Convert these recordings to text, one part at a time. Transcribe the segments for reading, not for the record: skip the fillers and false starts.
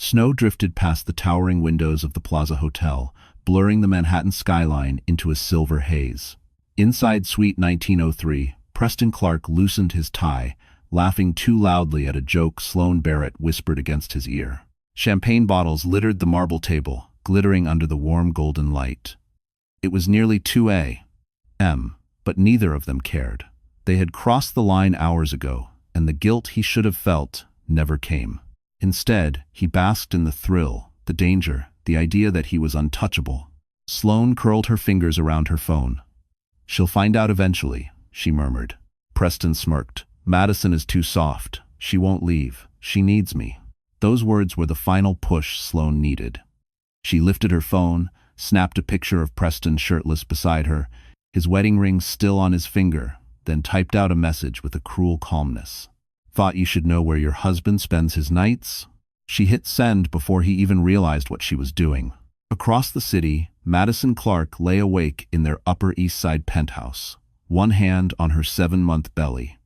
Snow drifted past the towering windows of the Plaza Hotel, blurring the Manhattan skyline into a silver haze. Inside Suite 1903, Preston Clark loosened his tie, laughing too loudly at a joke Sloane Barrett whispered against his ear. Champagne bottles littered the marble table, glittering under the warm golden light. It was nearly 2 a.m., but neither of them cared. They had crossed the line hours ago, and the guilt he should have felt never came. Instead, he basked in the thrill, the danger, the idea that he was untouchable. Sloane curled her fingers around her phone. "She'll find out eventually," she murmured. Preston smirked. "Madison is too soft. She won't leave. She needs me." Those words were the final push Sloane needed. She lifted her phone, snapped a picture of Preston shirtless beside her, his wedding ring still on his finger, then typed out a message with a cruel calmness. "Thought you should know where your husband spends his nights?" She hit send before he even realized what she was doing. Across the city, Madison Clark lay awake in their Upper East Side penthouse, one hand on her 7-month belly.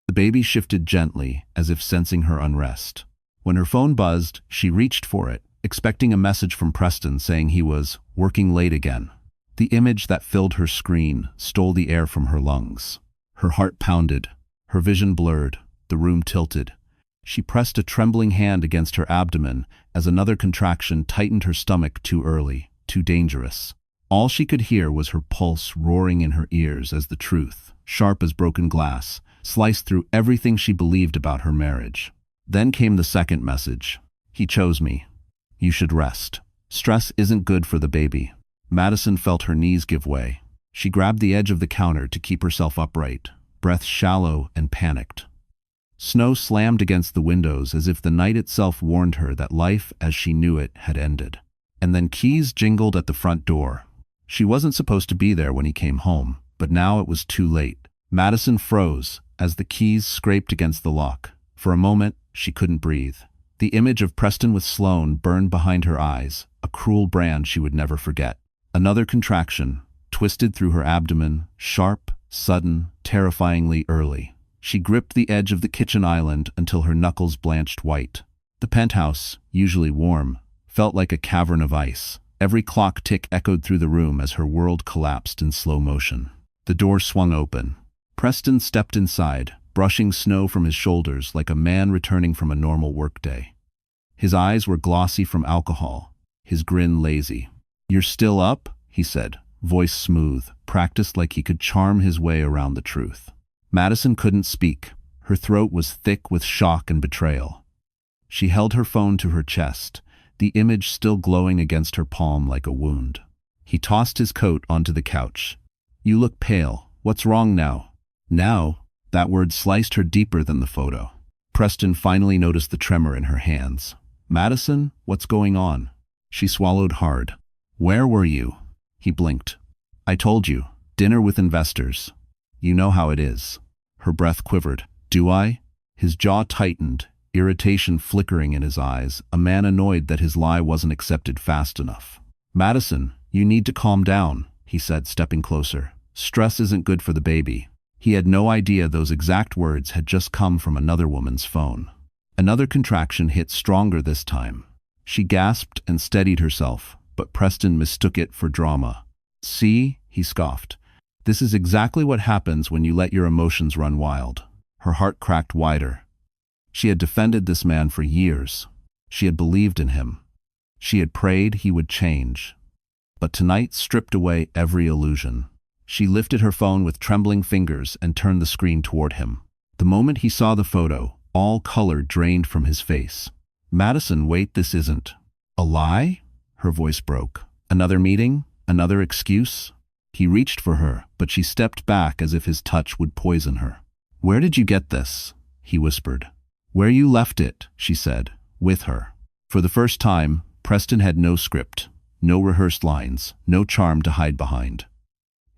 The baby shifted gently, as if sensing her unrest. When her phone buzzed, she reached for it, expecting a message from Preston saying he was working late again. The image that filled her screen stole the air from her lungs. Her heart pounded, her vision blurred, the room tilted. She pressed a trembling hand against her abdomen as another contraction tightened her stomach too early, too dangerous. All she could hear was her pulse roaring in her ears as the truth, sharp as broken glass, sliced through everything she believed about her marriage. Then came the second message. "He chose me. You should rest. Stress isn't good for the baby." Madison felt her knees give way. She grabbed the edge of the counter to keep herself upright, breath shallow and panicked. Snow slammed against the windows as if the night itself warned her that life as she knew it had ended. And then keys jingled at the front door. She wasn't supposed to be there when he came home, but now it was too late. Madison froze as the keys scraped against the lock. For a moment, she couldn't breathe. The image of Preston with Sloane burned behind her eyes, a cruel brand she would never forget. Another contraction, twisted through her abdomen, sharp, sudden, terrifyingly early. She gripped the edge of the kitchen island until her knuckles blanched white. The penthouse, usually warm, felt like a cavern of ice. Every clock tick echoed through the room as her world collapsed in slow motion. The door swung open. Preston stepped inside, brushing snow from his shoulders like a man returning from a normal workday. His eyes were glossy from alcohol, his grin lazy. "You're still up?" he said, voice smooth, practiced like he could charm his way around the truth. Madison couldn't speak. Her throat was thick with shock and betrayal. She held her phone to her chest, the image still glowing against her palm like a wound. He tossed his coat onto the couch. "You look pale. What's wrong now?" "Now?" That word sliced her deeper than the photo. Preston finally noticed the tremor in her hands. "Madison, what's going on?" She swallowed hard. "Where were you?" He blinked. "I told you. Dinner with investors. You know how it is." Her breath quivered. "Do I?" His jaw tightened, irritation flickering in his eyes, a man annoyed that his lie wasn't accepted fast enough. "Madison, you need to calm down," he said, stepping closer. "Stress isn't good for the baby." He had no idea those exact words had just come from another woman's phone. Another contraction hit stronger this time. She gasped and steadied herself, but Preston mistook it for drama. "See?" he scoffed. "This is exactly what happens when you let your emotions run wild." Her heart cracked wider. She had defended this man for years. She had believed in him. She had prayed he would change. But tonight stripped away every illusion. She lifted her phone with trembling fingers and turned the screen toward him. The moment he saw the photo, all color drained from his face. "Madison, wait, this isn't a lie?" Her voice broke. "Another meeting? Another excuse?" He reached for her, but she stepped back as if his touch would poison her. "Where did you get this?" he whispered. "Where you left it," she said, with her. For the first time, Preston had no script, no rehearsed lines, no charm to hide behind.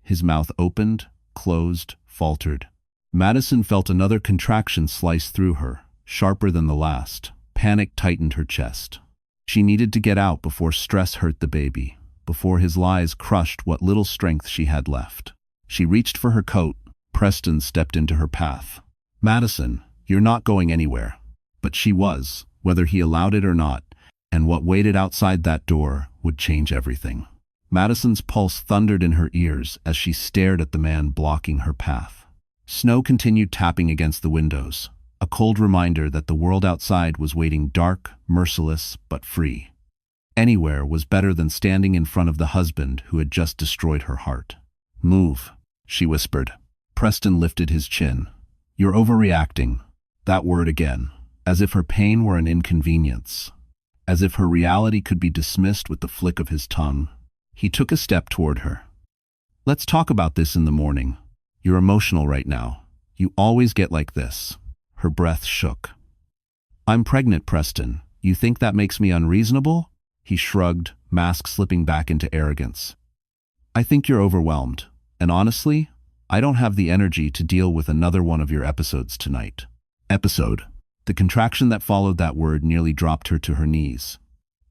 His mouth opened, closed, faltered. Madison felt another contraction slice through her, sharper than the last. Panic tightened her chest. She needed to get out before stress hurt the baby, before his lies crushed what little strength she had left. She reached for her coat. Preston stepped into her path. "Madison, you're not going anywhere." But she was, whether he allowed it or not, and what waited outside that door would change everything. Madison's pulse thundered in her ears as she stared at the man blocking her path. Snow continued tapping against the windows, a cold reminder that the world outside was waiting, dark, merciless, but free. Anywhere was better than standing in front of the husband who had just destroyed her heart. "Move," she whispered. Preston lifted his chin. "You're overreacting." That word again, as if her pain were an inconvenience, as if her reality could be dismissed with the flick of his tongue. He took a step toward her. "Let's talk about this in the morning. You're emotional right now. You always get like this." Her breath shook. "I'm pregnant, Preston. You think that makes me unreasonable?" He shrugged, mask slipping back into arrogance. "I think you're overwhelmed, and honestly, I don't have the energy to deal with another one of your episodes tonight." Episode. The contraction that followed that word nearly dropped her to her knees.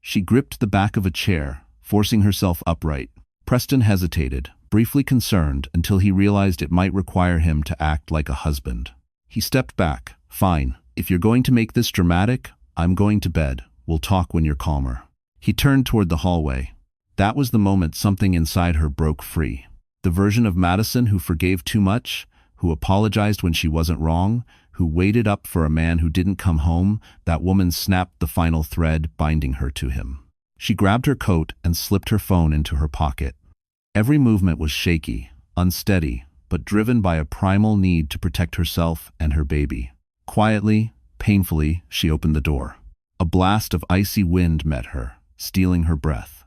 She gripped the back of a chair, forcing herself upright. Preston hesitated, briefly concerned, until he realized it might require him to act like a husband. He stepped back. "Fine. If you're going to make this dramatic, I'm going to bed. We'll talk when you're calmer." He turned toward the hallway. That was the moment something inside her broke free. The version of Madison who forgave too much, who apologized when she wasn't wrong, who waited up for a man who didn't come home, that woman snapped the final thread binding her to him. She grabbed her coat and slipped her phone into her pocket. Every movement was shaky, unsteady, but driven by a primal need to protect herself and her baby. Quietly, painfully, she opened the door. A blast of icy wind met her, stealing her breath.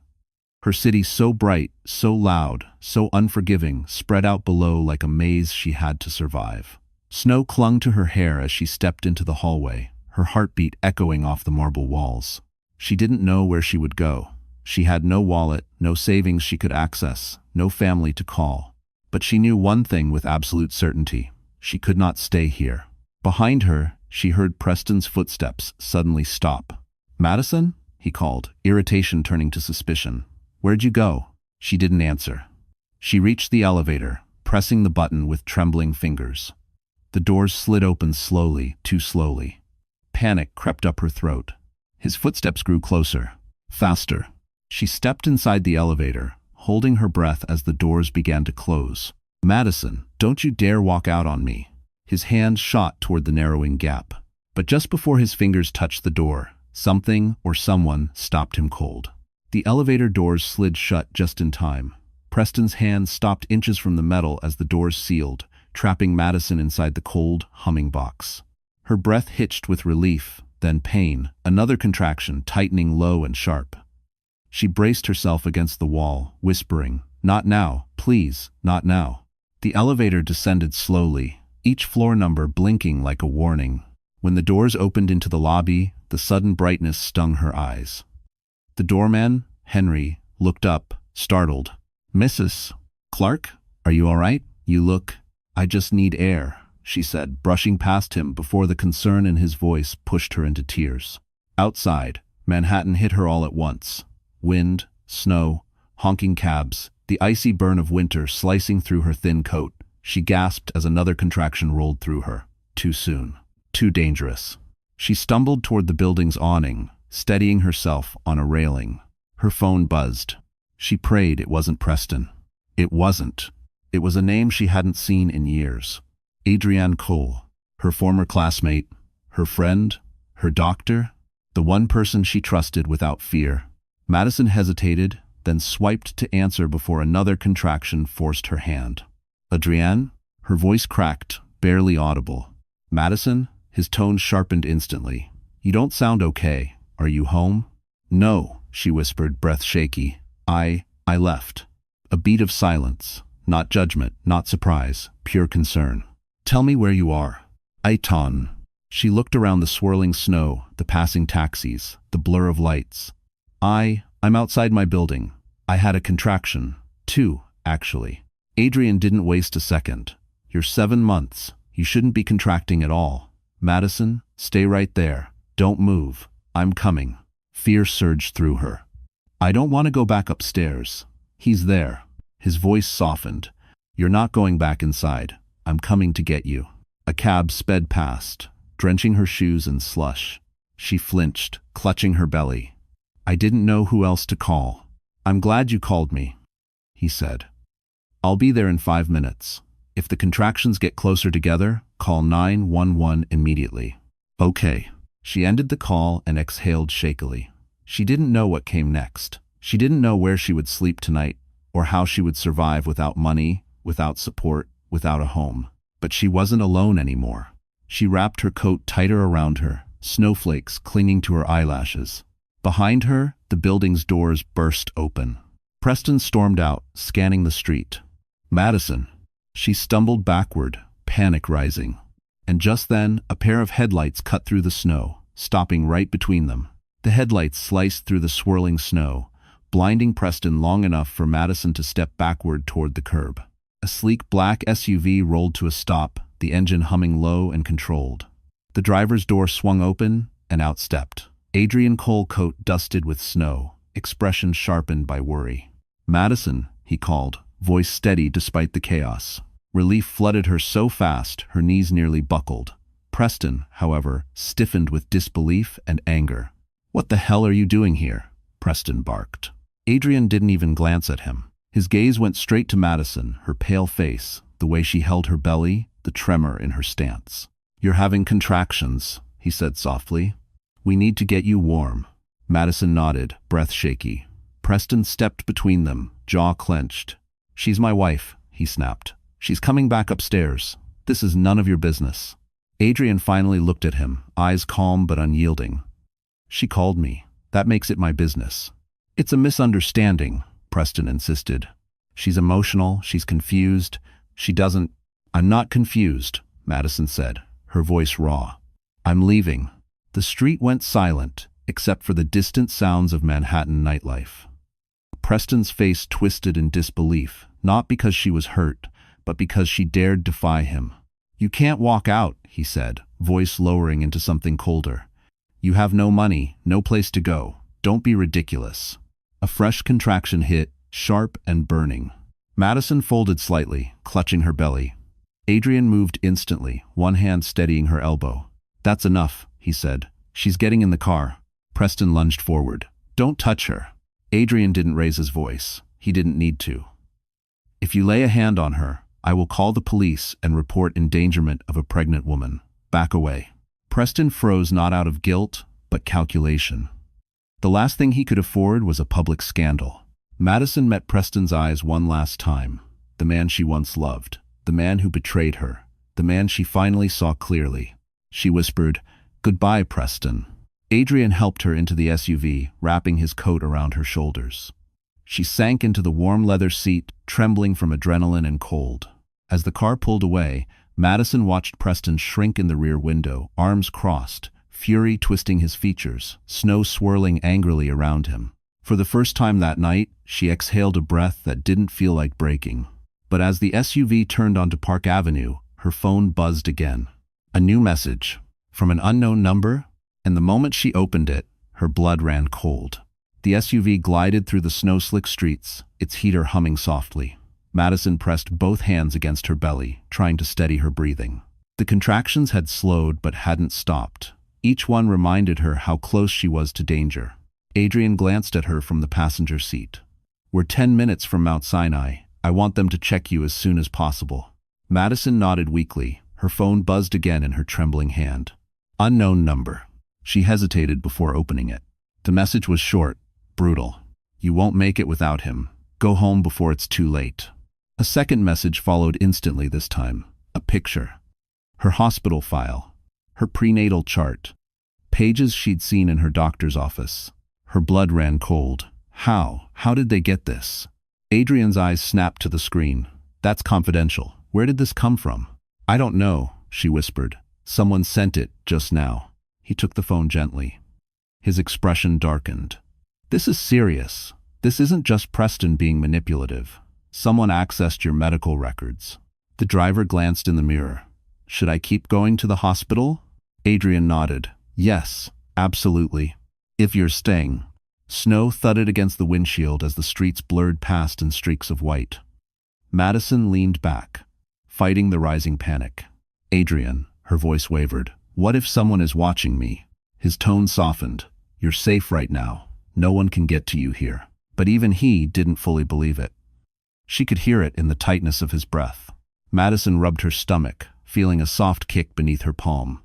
Her city, so bright, so loud, so unforgiving, spread out below like a maze she had to survive. Snow clung to her hair as she stepped into the hallway, her heartbeat echoing off the marble walls. She didn't know where she would go. She had no wallet, no savings she could access, no family to call. But she knew one thing with absolute certainty. She could not stay here. Behind her, she heard Preston's footsteps suddenly stop. "Madison?" he called, irritation turning to suspicion. "Where'd you go?" She didn't answer. She reached the elevator, pressing the button with trembling fingers. The doors slid open slowly, too slowly. Panic crept up her throat. His footsteps grew closer, faster. She stepped inside the elevator, holding her breath as the doors began to close. "Madison, don't you dare walk out on me." His hand shot toward the narrowing gap. But just before his fingers touched the door, something or someone stopped him cold. The elevator doors slid shut just in time. Preston's hand stopped inches from the metal as the doors sealed, trapping Madison inside the cold, humming box. Her breath hitched with relief, then pain, another contraction tightening low and sharp. She braced herself against the wall, whispering, "Not now, please, not now." The elevator descended slowly, each floor number blinking like a warning. When the doors opened into the lobby, the sudden brightness stung her eyes. The doorman, Henry, looked up, startled. "Mrs. Clark, are you all right? You look—" "I just need air," she said, brushing past him before the concern in his voice pushed her into tears. Outside, Manhattan hit her all at once. Wind, snow, honking cabs, the icy burn of winter slicing through her thin coat. She gasped as another contraction rolled through her. Too soon. Too dangerous. She stumbled toward the building's awning, steadying herself on a railing. Her phone buzzed. She prayed it wasn't Preston. It wasn't. It was a name she hadn't seen in years. Adrienne Cole, her former classmate, her friend, her doctor, the one person she trusted without fear. Madison hesitated, then swiped to answer before another contraction forced her hand. "Adrienne?" Her voice cracked, barely audible. "Madison?" His tone sharpened instantly. "You don't sound okay. Are you home?" "No," she whispered, breath shaky. I left." A beat of silence. Not judgment, not surprise, pure concern. "Tell me where you are." "Aiton." She looked around the swirling snow, the passing taxis, the blur of lights. I'm outside my building. I had a contraction. 2, actually." Adrian didn't waste a second. "You're 7 months. You shouldn't be contracting at all. Madison, stay right there. Don't move. I'm coming." Fear surged through her. "I don't want to go back upstairs. He's there." His voice softened. "You're not going back inside. I'm coming to get you." A cab sped past, drenching her shoes in slush. She flinched, clutching her belly. I didn't know who else to call. I'm glad you called me, he said. I'll be there in 5 minutes. If the contractions get closer together, call 911 immediately. Okay. She ended the call and exhaled shakily. She didn't know what came next. She didn't know where she would sleep tonight, or how she would survive without money, without support, without a home. But she wasn't alone anymore. She wrapped her coat tighter around her, snowflakes clinging to her eyelashes. Behind her, the building's doors burst open. Preston stormed out, scanning the street. Madison. She stumbled backward, panic rising. And just then, a pair of headlights cut through the snow, stopping right between them. The headlights sliced through the swirling snow, blinding Preston long enough for Madison to step backward toward the curb. A sleek black SUV rolled to a stop, the engine humming low and controlled. The driver's door swung open, and out stepped Adrian Cole, coat dusted with snow, expression sharpened by worry. Madison, he called, voice steady despite the chaos. Relief flooded her so fast, her knees nearly buckled. Preston, however, stiffened with disbelief and anger. What the hell are you doing here? Preston barked. Adrian didn't even glance at him. His gaze went straight to Madison, her pale face, the way she held her belly, the tremor in her stance. You're having contractions, he said softly. We need to get you warm. Madison nodded, breath shaky. Preston stepped between them, jaw clenched. She's my wife, he snapped. She's coming back upstairs. This is none of your business. Adrian finally looked at him, eyes calm but unyielding. She called me. That makes it my business. It's a misunderstanding, Preston insisted. She's emotional, she's confused. She doesn't... I'm not confused, Madison said, her voice raw. I'm leaving. The street went silent, except for the distant sounds of Manhattan nightlife. Preston's face twisted in disbelief, not because she was hurt, but because she dared defy him. You can't walk out, he said, voice lowering into something colder. You have no money, no place to go. Don't be ridiculous. A fresh contraction hit, sharp and burning. Madison folded slightly, clutching her belly. Adrian moved instantly, one hand steadying her elbow. That's enough, he said. She's getting in the car. Preston lunged forward. Don't touch her. Adrian didn't raise his voice. He didn't need to. If you lay a hand on her, I will call the police and report endangerment of a pregnant woman. Back away. Preston froze, not out of guilt, but calculation. The last thing he could afford was a public scandal. Madison met Preston's eyes one last time. The man she once loved. The man who betrayed her. The man she finally saw clearly. She whispered, "Goodbye, Preston." Adrian helped her into the SUV, wrapping his coat around her shoulders. She sank into the warm leather seat, trembling from adrenaline and cold. As the car pulled away, Madison watched Preston shrink in the rear window, arms crossed, fury twisting his features, snow swirling angrily around him. For the first time that night, she exhaled a breath that didn't feel like breaking. But as the SUV turned onto Park Avenue, her phone buzzed again. A new message. From an unknown number? And the moment she opened it, her blood ran cold. The SUV glided through the snow-slick streets, its heater humming softly. Madison pressed both hands against her belly, trying to steady her breathing. The contractions had slowed but hadn't stopped. Each one reminded her how close she was to danger. Adrian glanced at her from the passenger seat. We're 10 minutes from Mount Sinai. I want them to check you as soon as possible. Madison nodded weakly. Her phone buzzed again in her trembling hand. Unknown number. She hesitated before opening it. The message was short, brutal. You won't make it without him. Go home before it's too late. A second message followed instantly this time. A picture. Her hospital file. Her prenatal chart. Pages she'd seen in her doctor's office. Her blood ran cold. How? How did they get this? Adrian's eyes snapped to the screen. That's confidential. Where did this come from? I don't know, she whispered. Someone sent it just now. He took the phone gently. His expression darkened. This is serious. This isn't just Preston being manipulative. Someone accessed your medical records. The driver glanced in the mirror. Should I keep going to the hospital? Adrian nodded. Yes, absolutely. If you're staying. Snow thudded against the windshield as the streets blurred past in streaks of white. Madison leaned back, fighting the rising panic. Adrian, her voice wavered. What if someone is watching me? His tone softened. You're safe right now. No one can get to you here. But even he didn't fully believe it. She could hear it in the tightness of his breath. Madison rubbed her stomach, feeling a soft kick beneath her palm.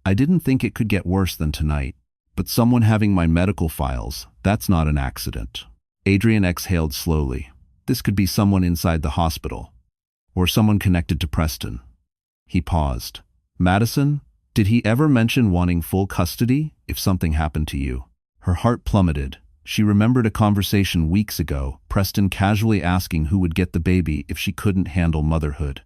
I didn't think it could get worse than tonight. But someone having my medical files, that's not an accident. Adrian exhaled slowly. This could be someone inside the hospital. Or someone connected to Preston. He paused. Madison, did he ever mention wanting full custody if something happened to you? Her heart plummeted. She remembered a conversation weeks ago, Preston casually asking who would get the baby if she couldn't handle motherhood.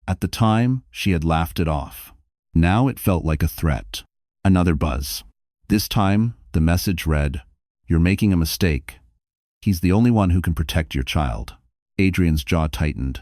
At the time, she had laughed it off. Now it felt like a threat. Another buzz. This time, the message read, "You're making a mistake. He's the only one who can protect your child." Adrian's jaw tightened.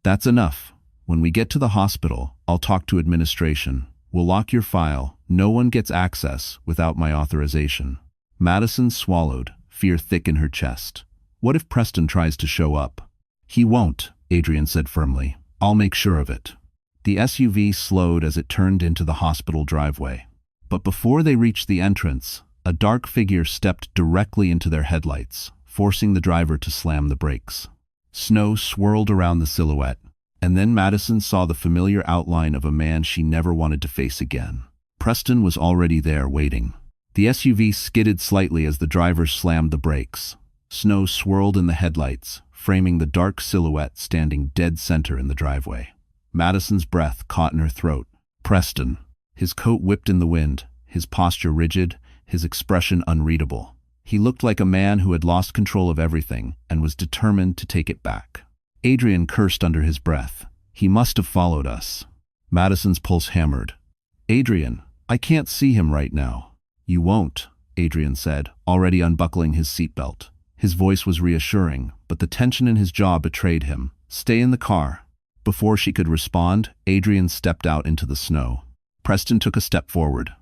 That's enough. When we get to the hospital, I'll talk to administration. We'll lock your file. No one gets access without my authorization. Madison swallowed, fear thick in her chest. What if Preston tries to show up? He won't, Adrian said firmly. I'll make sure of it. The SUV slowed as it turned into the hospital driveway. But before they reached the entrance, a dark figure stepped directly into their headlights, forcing the driver to slam the brakes. Snow swirled around the silhouette, and then Madison saw the familiar outline of a man she never wanted to face again. Preston was already there waiting. The SUV skidded slightly as the driver slammed the brakes. Snow swirled in the headlights, framing the dark silhouette standing dead center in the driveway. Madison's breath caught in her throat. Preston. His coat whipped in the wind, his posture rigid, his expression unreadable. He looked like a man who had lost control of everything and was determined to take it back. Adrian cursed under his breath. He must have followed us. Madison's pulse hammered. Adrian, I can't see him right now. You won't, Adrian said, already unbuckling his seatbelt. His voice was reassuring, but the tension in his jaw betrayed him. Stay in the car. Before she could respond, Adrian stepped out into the snow. Preston took a step forward.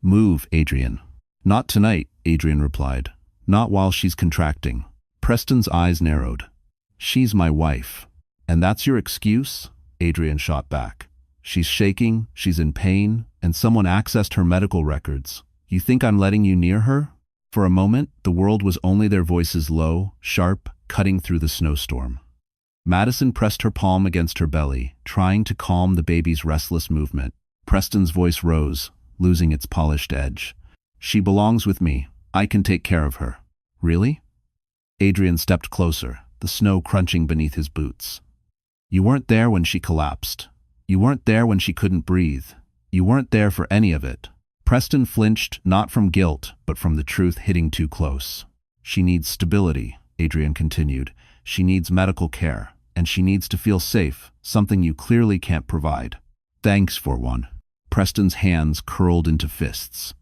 Move, Adrian. Not tonight, Adrian replied. Not while she's contracting. Preston's eyes narrowed. She's my wife. And that's your excuse? Adrian shot back. She's shaking, she's in pain, and someone accessed her medical records. You think I'm letting you near her? For a moment, the world was only their voices low, sharp, cutting through the snowstorm. Madison pressed her palm against her belly, trying to calm the baby's restless movement. Preston's voice rose, losing its polished edge. She belongs with me. I can take care of her. Really? Adrian stepped closer, the snow crunching beneath his boots. You weren't there when she collapsed. You weren't there when she couldn't breathe. You weren't there for any of it. Preston flinched, not from guilt, but from the truth hitting too close. She needs stability, Adrian continued. She needs medical care, and she needs to feel safe, something you clearly can't provide. Thanks for one. Preston's hands curled into fists.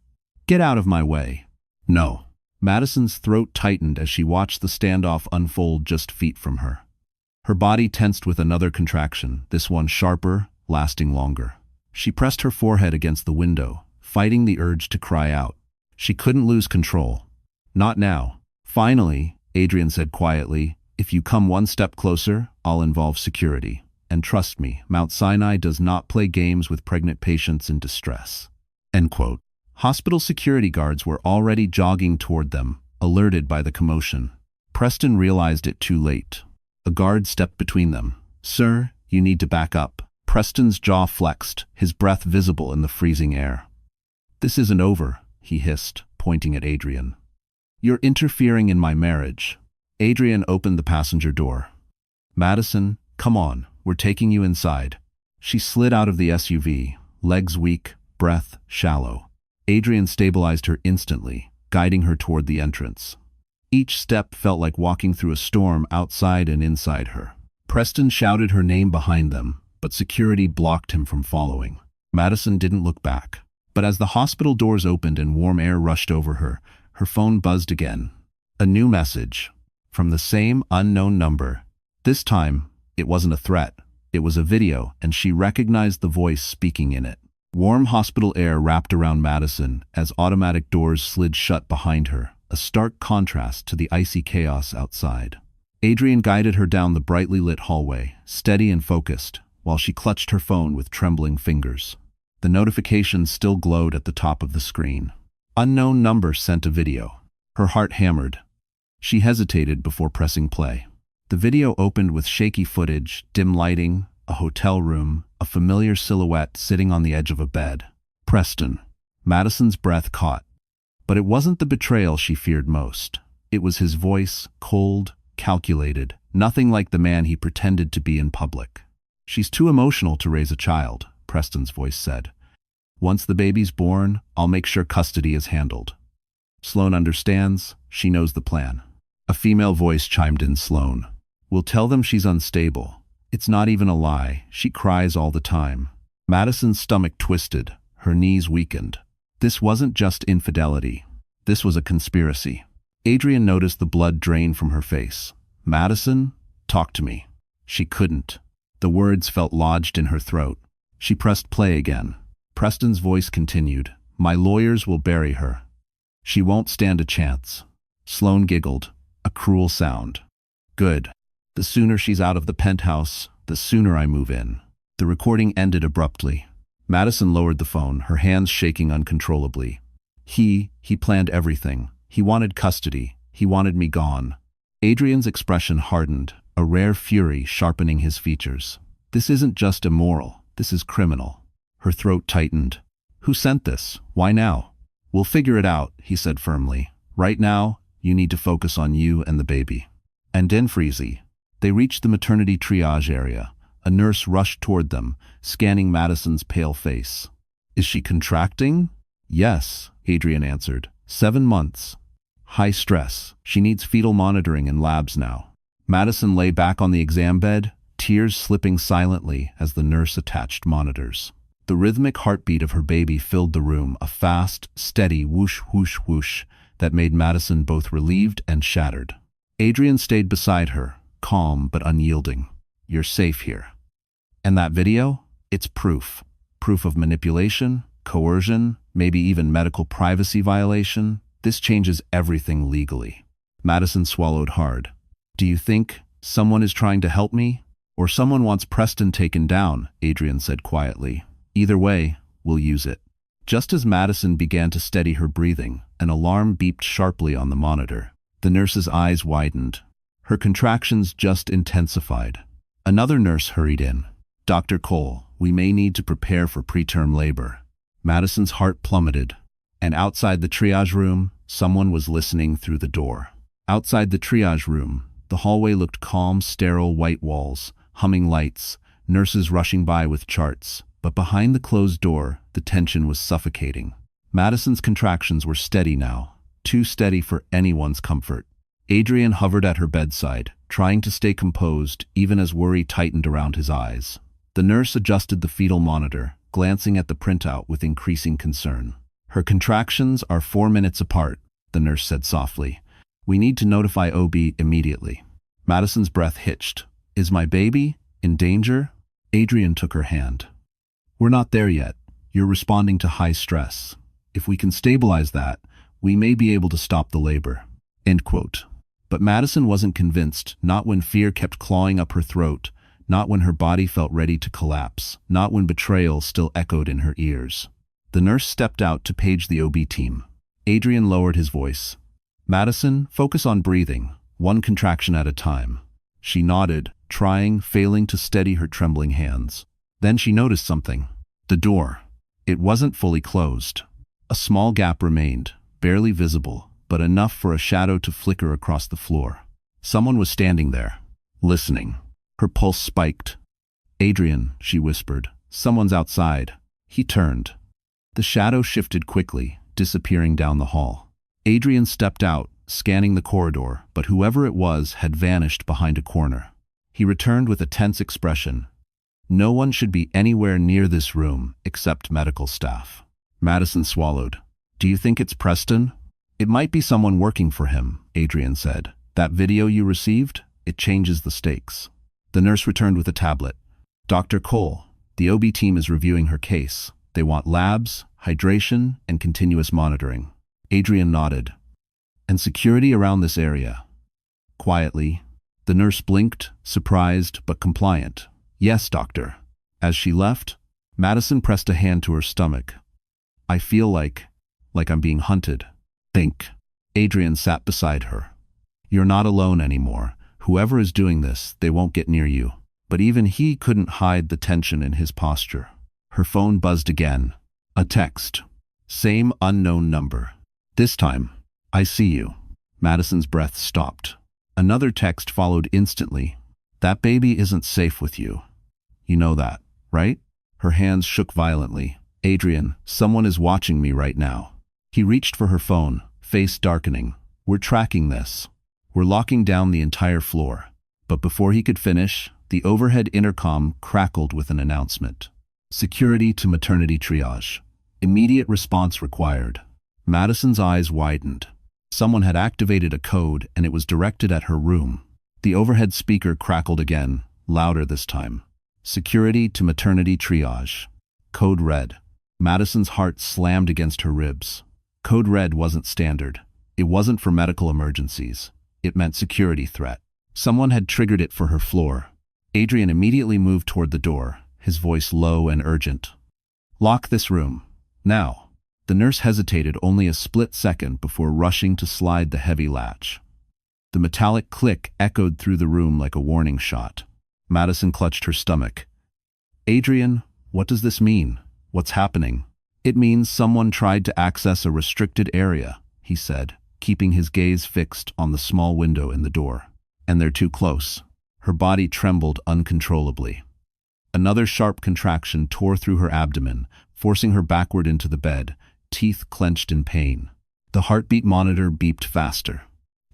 Get out of my way. No. Madison's throat tightened as she watched the standoff unfold just feet from her. Her body tensed with another contraction, this one sharper, lasting longer. She pressed her forehead against the window, fighting the urge to cry out. She couldn't lose control. Not now. Finally, Adrian said quietly, if you come one step closer, I'll involve security. And trust me, Mount Sinai does not play games with pregnant patients in distress. End quote. Hospital security guards were already jogging toward them, alerted by the commotion. Preston realized it too late. A guard stepped between them. Sir, you need to back up. Preston's jaw flexed, his breath visible in the freezing air. This isn't over, he hissed, pointing at Adrian. You're interfering in my marriage. Adrian opened the passenger door. Madison, come on, we're taking you inside. She slid out of the SUV, legs weak, breath shallow. Adrian stabilized her instantly, guiding her toward the entrance. Each step felt like walking through a storm outside and inside her. Preston shouted her name behind them, but security blocked him from following. Madison didn't look back. But as the hospital doors opened and warm air rushed over her, her phone buzzed again. A new message. From the same unknown number. This time, it wasn't a threat. It was a video, and she recognized the voice speaking in it. Warm hospital air wrapped around Madison as automatic doors slid shut behind her, a stark contrast to the icy chaos outside. Adrian guided her down the brightly lit hallway, steady and focused, while she clutched her phone with trembling fingers. The notification still glowed at the top of the screen. Unknown number sent a video. Her heart hammered. She hesitated before pressing play. The video opened with shaky footage, dim lighting, a hotel room, a familiar silhouette sitting on the edge of a bed. Preston. Madison's breath caught. But it wasn't the betrayal she feared most. It was his voice, cold, calculated, nothing like the man he pretended to be in public. "She's too emotional to raise a child," Preston's voice said. "Once the baby's born, I'll make sure custody is handled." Sloane understands. She knows the plan. A female voice chimed in. Sloane. "We'll tell them she's unstable. It's not even a lie. She cries all the time." Madison's stomach twisted. Her knees weakened. This wasn't just infidelity. This was a conspiracy. Adrian noticed the blood drain from her face. "Madison, talk to me." She couldn't. The words felt lodged in her throat. She pressed play again. Preston's voice continued. "My lawyers will bury her. She won't stand a chance." Sloane giggled. A cruel sound. "Good. The sooner she's out of the penthouse, the sooner I move in." The recording ended abruptly. Madison lowered the phone, her hands shaking uncontrollably. He planned everything. He wanted custody. He wanted me gone." Adrian's expression hardened, a rare fury sharpening his features. "This isn't just immoral. This is criminal." Her throat tightened. "Who sent this? Why now?" "We'll figure it out," he said firmly. "Right now, you need to focus on you and the baby." And then Freezy. They reached the maternity triage area. A nurse rushed toward them, scanning Madison's pale face. "Is she contracting?" "Yes," Adrian answered. 7 months. High stress. She needs fetal monitoring and labs now." Madison lay back on the exam bed, tears slipping silently as the nurse attached monitors. The rhythmic heartbeat of her baby filled the room, a fast, steady whoosh, whoosh, whoosh that made Madison both relieved and shattered. Adrian stayed beside her, calm but unyielding. "You're safe here." "And that video? It's proof. Proof of manipulation, coercion, maybe even medical privacy violation. This changes everything legally." Madison swallowed hard. "Do you think someone is trying to help me? Or someone wants Preston taken down?" Adrian said quietly. "Either way, we'll use it." Just as Madison began to steady her breathing, an alarm beeped sharply on the monitor. The nurse's eyes widened. Her contractions just intensified. Another nurse hurried in. "Dr. Cole, we may need to prepare for preterm labor." Madison's heart plummeted. And outside the triage room, someone was listening through the door. Outside the triage room, the hallway looked calm, sterile white walls, humming lights, nurses rushing by with charts. But behind the closed door, the tension was suffocating. Madison's contractions were steady now, too steady for anyone's comfort. Adrian hovered at her bedside, trying to stay composed even as worry tightened around his eyes. The nurse adjusted the fetal monitor, glancing at the printout with increasing concern. "Her contractions are 4 minutes apart," the nurse said softly. "We need to notify OB immediately." Madison's breath hitched. "Is my baby in danger?" Adrian took her hand. "We're not there yet. You're responding to high stress. If we can stabilize that, we may be able to stop the labor." End quote. But Madison wasn't convinced, not when fear kept clawing up her throat, not when her body felt ready to collapse, not when betrayal still echoed in her ears. The nurse stepped out to page the OB team. Adrian lowered his voice. "Madison, focus on breathing, one contraction at a time." She nodded, failing to steady her trembling hands. Then she noticed something. The door. It wasn't fully closed. A small gap remained, barely visible, but enough for a shadow to flicker across the floor. Someone was standing there, listening. Her pulse spiked. "Adrian," she whispered, "someone's outside." He turned. The shadow shifted quickly, disappearing down the hall. Adrian stepped out, scanning the corridor, but whoever it was had vanished behind a corner. He returned with a tense expression. "No one should be anywhere near this room except medical staff." Madison swallowed. "Do you think it's Preston?" "It might be someone working for him," Adrian said. "That video you received? It changes the stakes." The nurse returned with a tablet. "Dr. Cole, the OB team is reviewing her case. They want labs, hydration, and continuous monitoring." Adrian nodded. "And security around this area?" Quietly. The nurse blinked, surprised but compliant. "Yes, doctor." As she left, Madison pressed a hand to her stomach. "I feel like I'm being hunted." "Think." Adrian sat beside her. You're not alone anymore. Whoever is doing this, they won't get near you. But even he couldn't hide the tension in his posture. Her phone buzzed again. A text. Same unknown number. This time, I see you. Madison's breath stopped. Another text followed instantly. That baby isn't safe with you. You know that, right? Her hands shook violently. Adrian, someone is watching me right now. He reached for her phone, face darkening. We're tracking this. We're locking down the entire floor. But before he could finish, the overhead intercom crackled with an announcement. Security to maternity triage. Immediate response required. Madison's eyes widened. Someone had activated a code and it was directed at her room. The overhead speaker crackled again, louder this time. Security to maternity triage. Code red. Madison's heart slammed against her ribs. Code red wasn't standard. It wasn't for medical emergencies. It meant security threat. Someone had triggered it for her floor. Adrian immediately moved toward the door, his voice low and urgent. Lock this room. Now. The nurse hesitated only a split second before rushing to slide the heavy latch. The metallic click echoed through the room like a warning shot. Madison clutched her stomach. Adrian, what does this mean? What's happening? It means someone tried to access a restricted area, he said, keeping his gaze fixed on the small window in the door. And they're too close. Her body trembled uncontrollably. Another sharp contraction tore through her abdomen, forcing her backward into the bed, teeth clenched in pain. The heartbeat monitor beeped faster.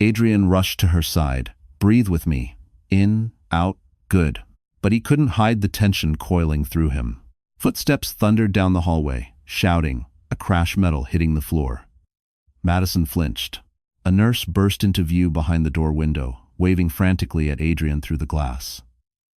Adrian rushed to her side. Breathe with me. In, out, good. But he couldn't hide the tension coiling through him. Footsteps thundered down the hallway, shouting, a crash metal hitting the floor. Madison flinched. A nurse burst into view behind the door window, waving frantically at Adrian through the glass.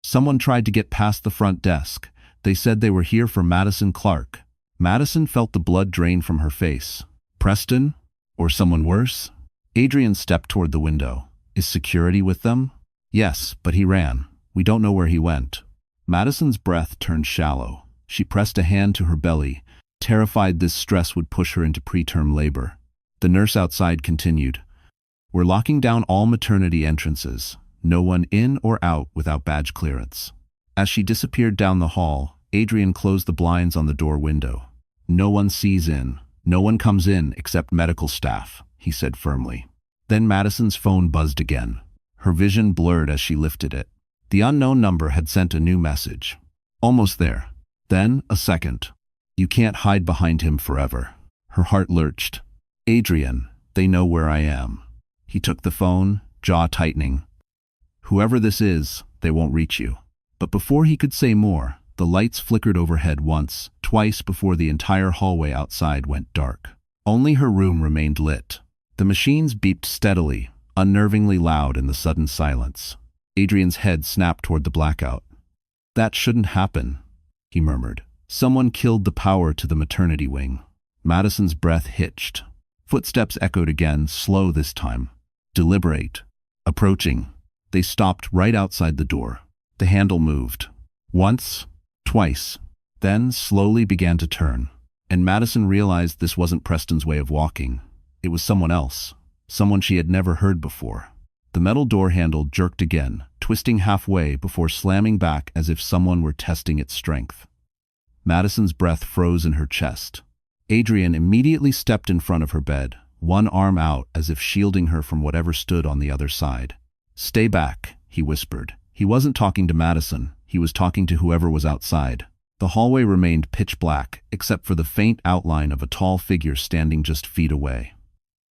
Someone tried to get past the front desk. They said they were here for Madison Clark. Madison felt the blood drain from her face. Preston? Or someone worse? Adrian stepped toward the window. Is security with them? Yes, but he ran. We don't know where he went. Madison's breath turned shallow. She pressed a hand to her belly, terrified this stress would push her into preterm labor. The nurse outside continued. We're locking down all maternity entrances. No one in or out without badge clearance. As she disappeared down the hall, Adrian closed the blinds on the door window. No one sees in. No one comes in except medical staff, he said firmly. Then Madison's phone buzzed again. Her vision blurred as she lifted it. The unknown number had sent a new message. Almost there. Then, a second. You can't hide behind him forever. Her heart lurched. Adrian, they know where I am. He took the phone, jaw tightening. Whoever this is, they won't reach you. But before he could say more, the lights flickered overhead once, twice before the entire hallway outside went dark. Only her room remained lit. The machines beeped steadily, unnervingly loud in the sudden silence. Adrian's head snapped toward the blackout. That shouldn't happen, he murmured. Someone killed the power to the maternity wing. Madison's breath hitched. Footsteps echoed again, slow this time. Deliberate. Approaching. They stopped right outside the door. The handle moved. Once, twice, then slowly began to turn. And Madison realized this wasn't Preston's way of walking. It was someone else. Someone she had never heard before. The metal door handle jerked again, twisting halfway before slamming back as if someone were testing its strength. Madison's breath froze in her chest. Adrian immediately stepped in front of her bed, one arm out as if shielding her from whatever stood on the other side. Stay back, he whispered. He wasn't talking to Madison. He was talking to whoever was outside. The hallway remained pitch black, except for the faint outline of a tall figure standing just feet away.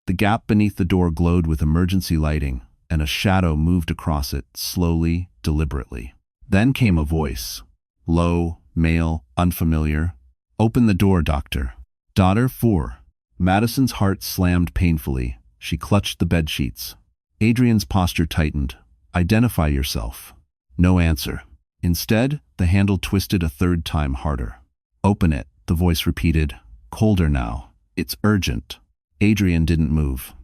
The gap beneath the door glowed with emergency lighting, and a shadow moved across it, slowly, deliberately. Then came a voice. Low, male, unfamiliar. Open the door, doctor. Daughter 4. Madison's heart slammed painfully. She clutched the bedsheets. Adrian's posture tightened. Identify yourself. No answer. Instead, the handle twisted a third time harder. Open it, the voice repeated. Colder now. It's urgent. Adrian didn't move.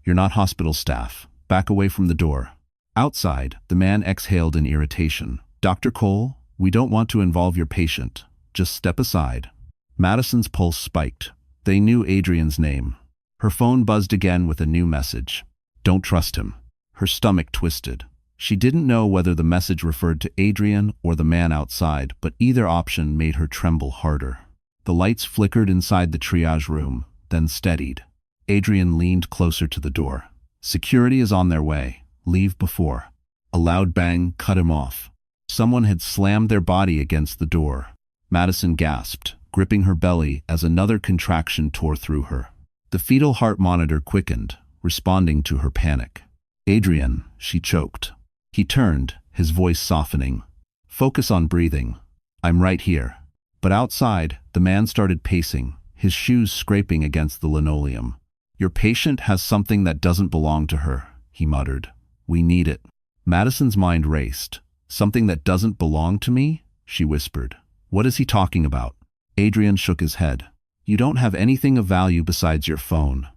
You're not hospital staff. Back away from the door. Outside, the man exhaled in irritation. Dr. Cole, we don't want to involve your patient. Just step aside. Madison's pulse spiked. They knew Adrian's name. Her phone buzzed again with a new message. Don't trust him. Her stomach twisted. She didn't know whether the message referred to Adrian or the man outside, but either option made her tremble harder. The lights flickered inside the triage room, then steadied. Adrian leaned closer to the door. Security is on their way. Leave before. A loud bang cut him off. Someone had slammed their body against the door. Madison gasped, gripping her belly as another contraction tore through her. The fetal heart monitor quickened, responding to her panic. Adrian, she choked. He turned, his voice softening. Focus on breathing. I'm right here. But outside, the man started pacing, his shoes scraping against the linoleum. Your patient has something that doesn't belong to her, he muttered. We need it. Madison's mind raced. Something that doesn't belong to me? She whispered. What is he talking about? Adrian shook his head. You don't have anything of value besides your phone.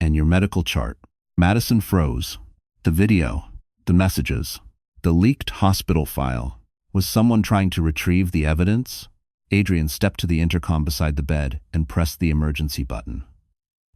And your medical chart. Madison froze. The video. The messages. The leaked hospital file. Was someone trying to retrieve the evidence? Adrian stepped to the intercom beside the bed and pressed the emergency button.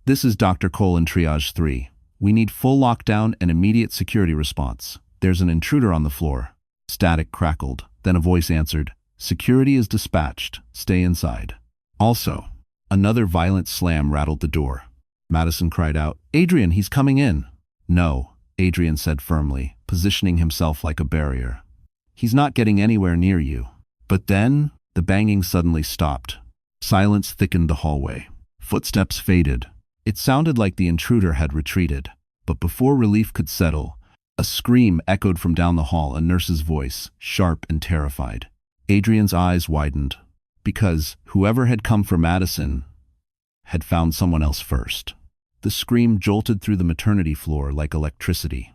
This is Dr. Cole in Triage 3. We need full lockdown and immediate security response. There's an intruder on the floor. Static crackled. Then a voice answered, Security is dispatched. Stay inside. Also, another violent slam rattled the door. Madison cried out, Adrian, he's coming in. No, Adrian said firmly, positioning himself like a barrier. He's not getting anywhere near you. But then, the banging suddenly stopped. Silence thickened the hallway. Footsteps faded. It sounded like the intruder had retreated. But before relief could settle, a scream echoed from down the hall, a nurse's voice, sharp and terrified. Adrian's eyes widened, because whoever had come for Madison had found someone else first. The scream jolted through the maternity floor like electricity.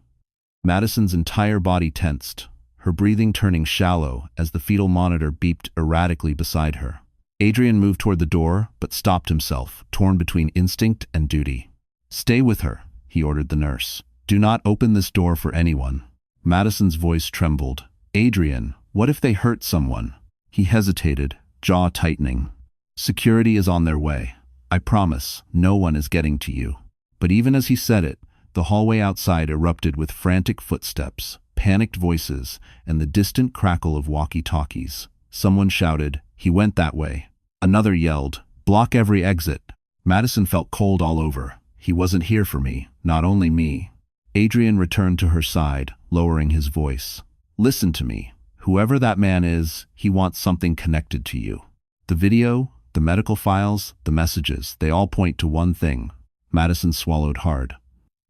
Madison's entire body tensed, her breathing turning shallow as the fetal monitor beeped erratically beside her. Adrian moved toward the door, but stopped himself, torn between instinct and duty. Stay with her, he ordered the nurse. Do not open this door for anyone. Madison's voice trembled. Adrian, what if they hurt someone? He hesitated, jaw tightening. Security is on their way. I promise, no one is getting to you. But even as he said it, the hallway outside erupted with frantic footsteps, panicked voices, and the distant crackle of walkie-talkies. Someone shouted, He went that way. Another yelled, Block every exit. Madison felt cold all over. He wasn't here for me, not only me. Adrian returned to her side, lowering his voice. Listen to me. Whoever that man is, he wants something connected to you. The video, the medical files, the messages, they all point to one thing. Madison swallowed hard.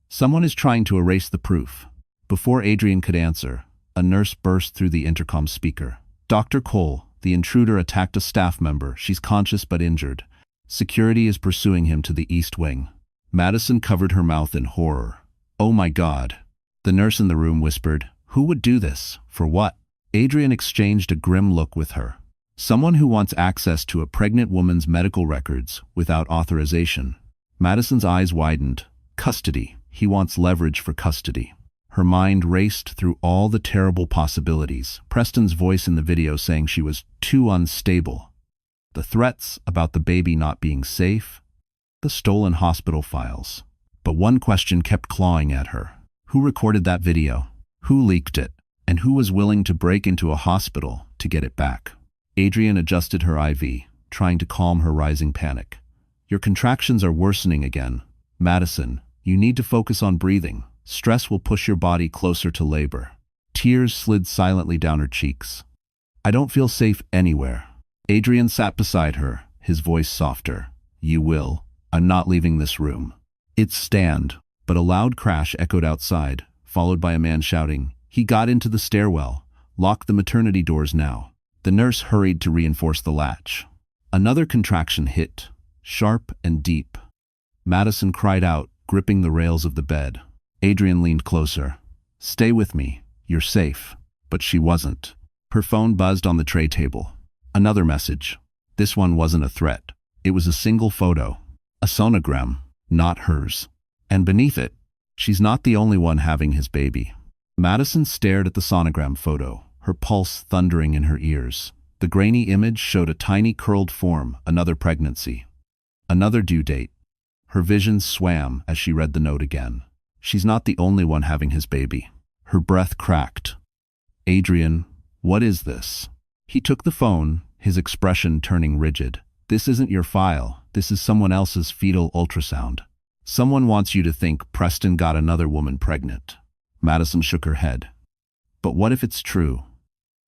Someone is trying to erase the proof. Before Adrian could answer, a nurse burst through the intercom speaker. Dr. Cole, the intruder attacked a staff member. She's conscious but injured. Security is pursuing him to the East Wing. Madison covered her mouth in horror. Oh my God. The nurse in the room whispered, Who would do this? For what? Adrian exchanged a grim look with her. Someone who wants access to a pregnant woman's medical records without authorization. Madison's eyes widened. Custody. He wants leverage for custody. Her mind raced through all the terrible possibilities. Preston's voice in the video saying she was too unstable. The threats about the baby not being safe. The stolen hospital files. But one question kept clawing at her. Who recorded that video? Who leaked it? And who was willing to break into a hospital to get it back? Adrian adjusted her IV, trying to calm her rising panic. Your contractions are worsening again. Madison, you need to focus on breathing. Stress will push your body closer to labor. Tears slid silently down her cheeks. I don't feel safe anywhere. Adrian sat beside her, his voice softer. You will. I'm not leaving this room. It stand, but a loud crash echoed outside, followed by a man shouting, He got into the stairwell. Lock the maternity doors now. The nurse hurried to reinforce the latch. Another contraction hit, sharp and deep. Madison cried out, gripping the rails of the bed. Adrian leaned closer. Stay with me. You're safe. But she wasn't. Her phone buzzed on the tray table. Another message. This one wasn't a threat. It was a single photo. A sonogram. Not hers. And beneath it, she's not the only one having his baby. Madison stared at the sonogram photo, her pulse thundering in her ears. The grainy image showed a tiny curled form, another pregnancy. Another due date. Her vision swam as she read the note again. She's not the only one having his baby. Her breath cracked. Adrian, what is this? He took the phone, his expression turning rigid. This isn't your file. This is someone else's fetal ultrasound. Someone wants you to think Preston got another woman pregnant. Madison shook her head. But what if it's true?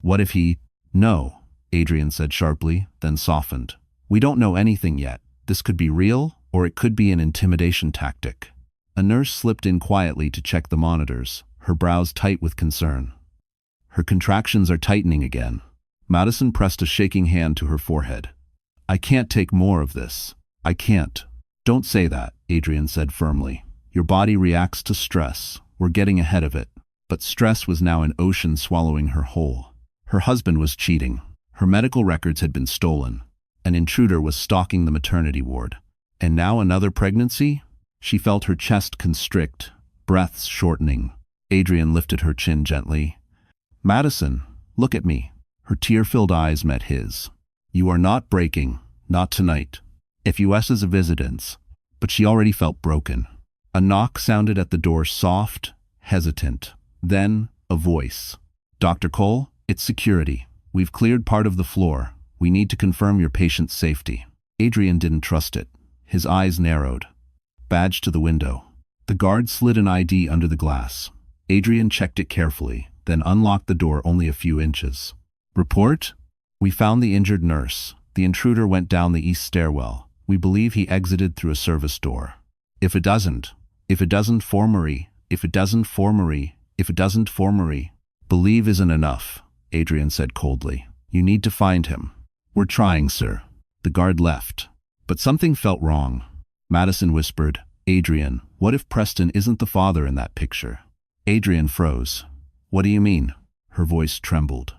What if he— No, Adrian said sharply, then softened. We don't know anything yet. This could be real, or it could be an intimidation tactic. A nurse slipped in quietly to check the monitors, her brows tight with concern. Her contractions are tightening again. Madison pressed a shaking hand to her forehead. I can't take more of this. I can't. Don't say that, Adrian said firmly. Your body reacts to stress. We're getting ahead of it. But stress was now an ocean swallowing her whole. Her husband was cheating. Her medical records had been stolen. An intruder was stalking the maternity ward. And now another pregnancy? She felt her chest constrict, breaths shortening. Adrian lifted her chin gently. Madison, look at me. Her tear-filled eyes met his. You are not breaking, not tonight. FUS is a visitance. But she already felt broken. A knock sounded at the door, soft, hesitant. Then, a voice. Dr. Cole, it's security. We've cleared part of the floor. We need to confirm your patient's safety. Adrian didn't trust it. His eyes narrowed. Badge to the window. The guard slid an ID under the glass. Adrian checked it carefully, then unlocked the door only a few inches. Report? We found the injured nurse. The intruder went down the east stairwell. We believe he exited through a service door. If it doesn't for Marie. Believe isn't enough, Adrian said coldly. You need to find him. We're trying, sir. The guard left. But something felt wrong. Madison whispered, Adrian, what if Preston isn't the father in that picture? Adrian froze. What do you mean? Her voice trembled.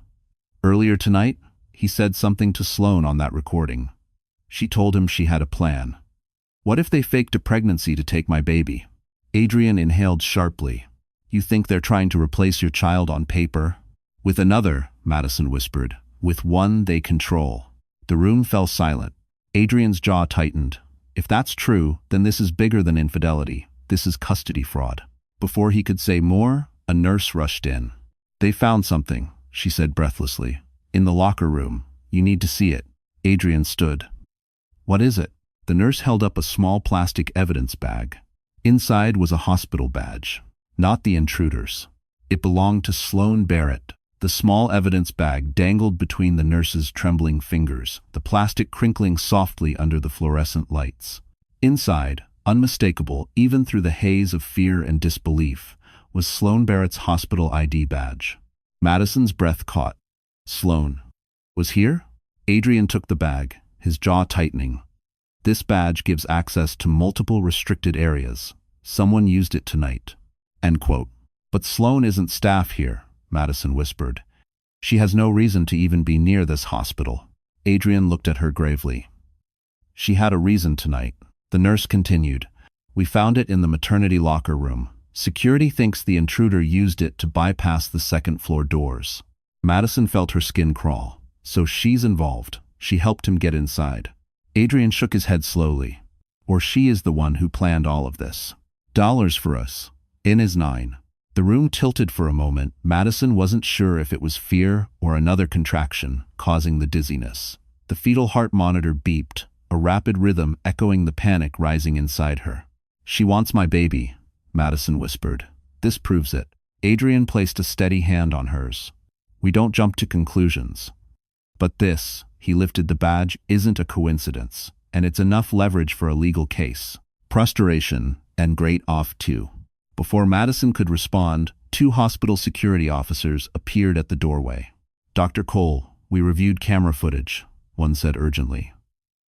Earlier tonight, he said something to Sloane on that recording. She told him she had a plan. What if they faked a pregnancy to take my baby? Adrian inhaled sharply. You think they're trying to replace your child on paper? With another, Madison whispered. With one they control. The room fell silent. Adrian's jaw tightened. If that's true, then this is bigger than infidelity. This is custody fraud. Before he could say more, a nurse rushed in. They found something, she said breathlessly. In the locker room. You need to see it. Adrian stood. What is it? The nurse held up a small plastic evidence bag. Inside was a hospital badge. Not the intruder's. It belonged to Sloane Barrett. The small evidence bag dangled between the nurse's trembling fingers, the plastic crinkling softly under the fluorescent lights. Inside, unmistakable even through the haze of fear and disbelief, was Sloane Barrett's hospital ID badge. Madison's breath caught. Sloane was here? Adrian took the bag, his jaw tightening. This badge gives access to multiple restricted areas. Someone used it tonight. End quote. But Sloane isn't staff here, Madison whispered. She has no reason to even be near this hospital. Adrian looked at her gravely. She had a reason tonight. The nurse continued. We found it in the maternity locker room. Security thinks the intruder used it to bypass the second-floor doors. Madison felt her skin crawl. So she's involved. She helped him get inside. Adrian shook his head slowly. Or she is the one who planned all of this. $, for us. In is 9. The room tilted for a moment. Madison wasn't sure if it was fear or another contraction causing the dizziness. The fetal heart monitor beeped, a rapid rhythm echoing the panic rising inside her. She wants my baby, Madison whispered. This proves it. Adrian placed a steady hand on hers. We don't jump to conclusions. But this, he lifted the badge, isn't a coincidence, and it's enough leverage for a legal case. Prostration, and great off too. Before Madison could respond, 2 hospital security officers appeared at the doorway. Dr. Cole, we reviewed camera footage, one said urgently.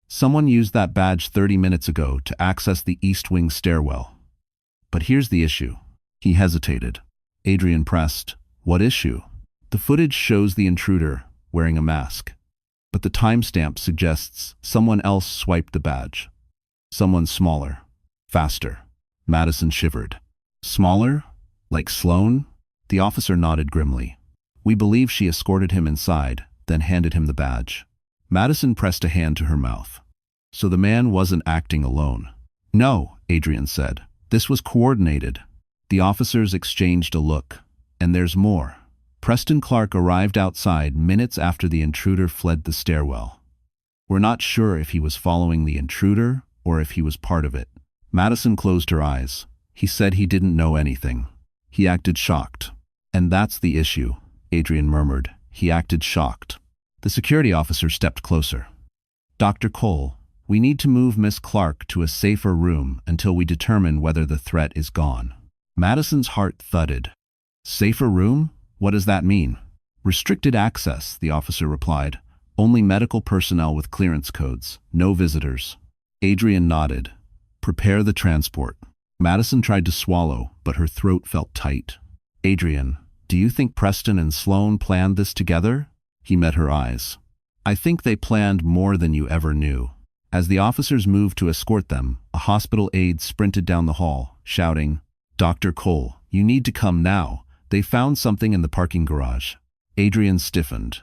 Someone used that badge 30 minutes ago to access the East Wing stairwell. But here's the issue. He hesitated. Adrian pressed. What issue? The footage shows the intruder wearing a mask. But the timestamp suggests someone else swiped the badge. Someone smaller. Faster. Madison shivered. Smaller? Like Sloane? The officer nodded grimly. We believe she escorted him inside, then handed him the badge. Madison pressed a hand to her mouth. So the man wasn't acting alone. No, Adrian said. This was coordinated. The officers exchanged a look. And there's more. Preston Clark arrived outside minutes after the intruder fled the stairwell. We're not sure if he was following the intruder or if he was part of it. Madison closed her eyes. He said he didn't know anything. He acted shocked. And that's the issue, Adrian murmured. He acted shocked. The security officer stepped closer. Dr. Cole, we need to move Miss Clark to a safer room until we determine whether the threat is gone. Madison's heart thudded. Safer room? What does that mean? Restricted access, the officer replied. Only medical personnel with clearance codes, no visitors. Adrian nodded. Prepare the transport. Madison tried to swallow, but her throat felt tight. Adrian, do you think Preston and Sloane planned this together? He met her eyes. I think they planned more than you ever knew. As the officers moved to escort them, a hospital aide sprinted down the hall, shouting, Dr. Cole, you need to come now. They found something in the parking garage. Adrian stiffened.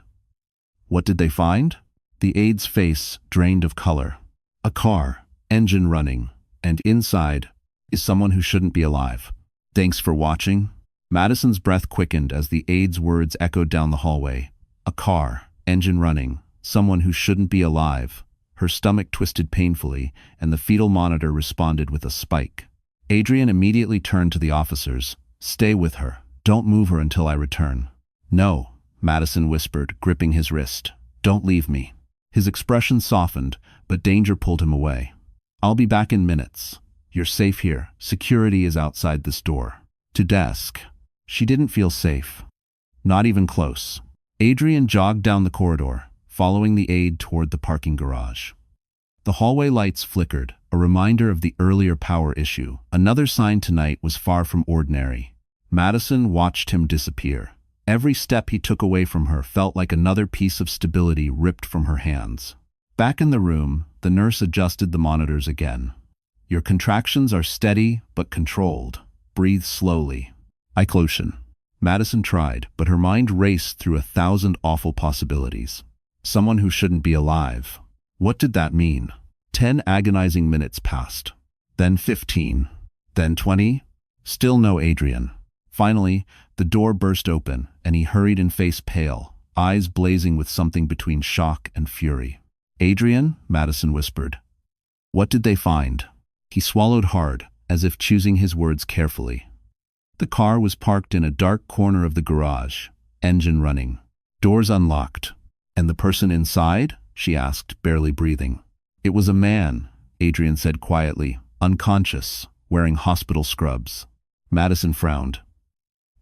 What did they find? The aide's face drained of color. A car, engine running, and inside is someone who shouldn't be alive. Thanks for watching. Madison's breath quickened as the aide's words echoed down the hallway. A car, engine running, someone who shouldn't be alive. Her stomach twisted painfully, and the fetal monitor responded with a spike. Adrian immediately turned to the officers. Stay with her. Don't move her until I return. No, Madison whispered, gripping his wrist. Don't leave me. His expression softened, but danger pulled him away. I'll be back in minutes. You're safe here. Security is outside this door. To desk. She didn't feel safe. Not even close. Adrian jogged down the corridor, following the aide toward the parking garage. The hallway lights flickered, a reminder of the earlier power issue. Another sign tonight was far from ordinary. Madison watched him disappear. Every step he took away from her felt like another piece of stability ripped from her hands. Back in the room, the nurse adjusted the monitors again. Your contractions are steady but controlled. Breathe slowly. Iclosion. Madison tried, but her mind raced through 1,000 awful possibilities. Someone who shouldn't be alive. What did that mean? 10 agonizing minutes passed. Then 15. Then 20. Still no Adrian. Finally, the door burst open, and he hurried in, face pale, eyes blazing with something between shock and fury. Adrian? Madison whispered. What did they find? He swallowed hard, as if choosing his words carefully. The car was parked in a dark corner of the garage, engine running, doors unlocked. And the person inside? She asked, barely breathing. It was a man, Adrian said quietly, unconscious, wearing hospital scrubs. Madison frowned.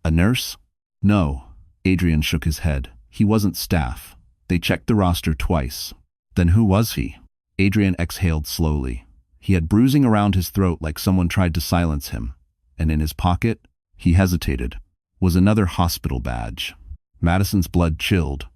A nurse? No. Adrian shook his head. He wasn't staff. They checked the roster twice. Then who was he? Adrian exhaled slowly. He had bruising around his throat like someone tried to silence him. And in his pocket, he hesitated, was another hospital badge. Madison's blood chilled.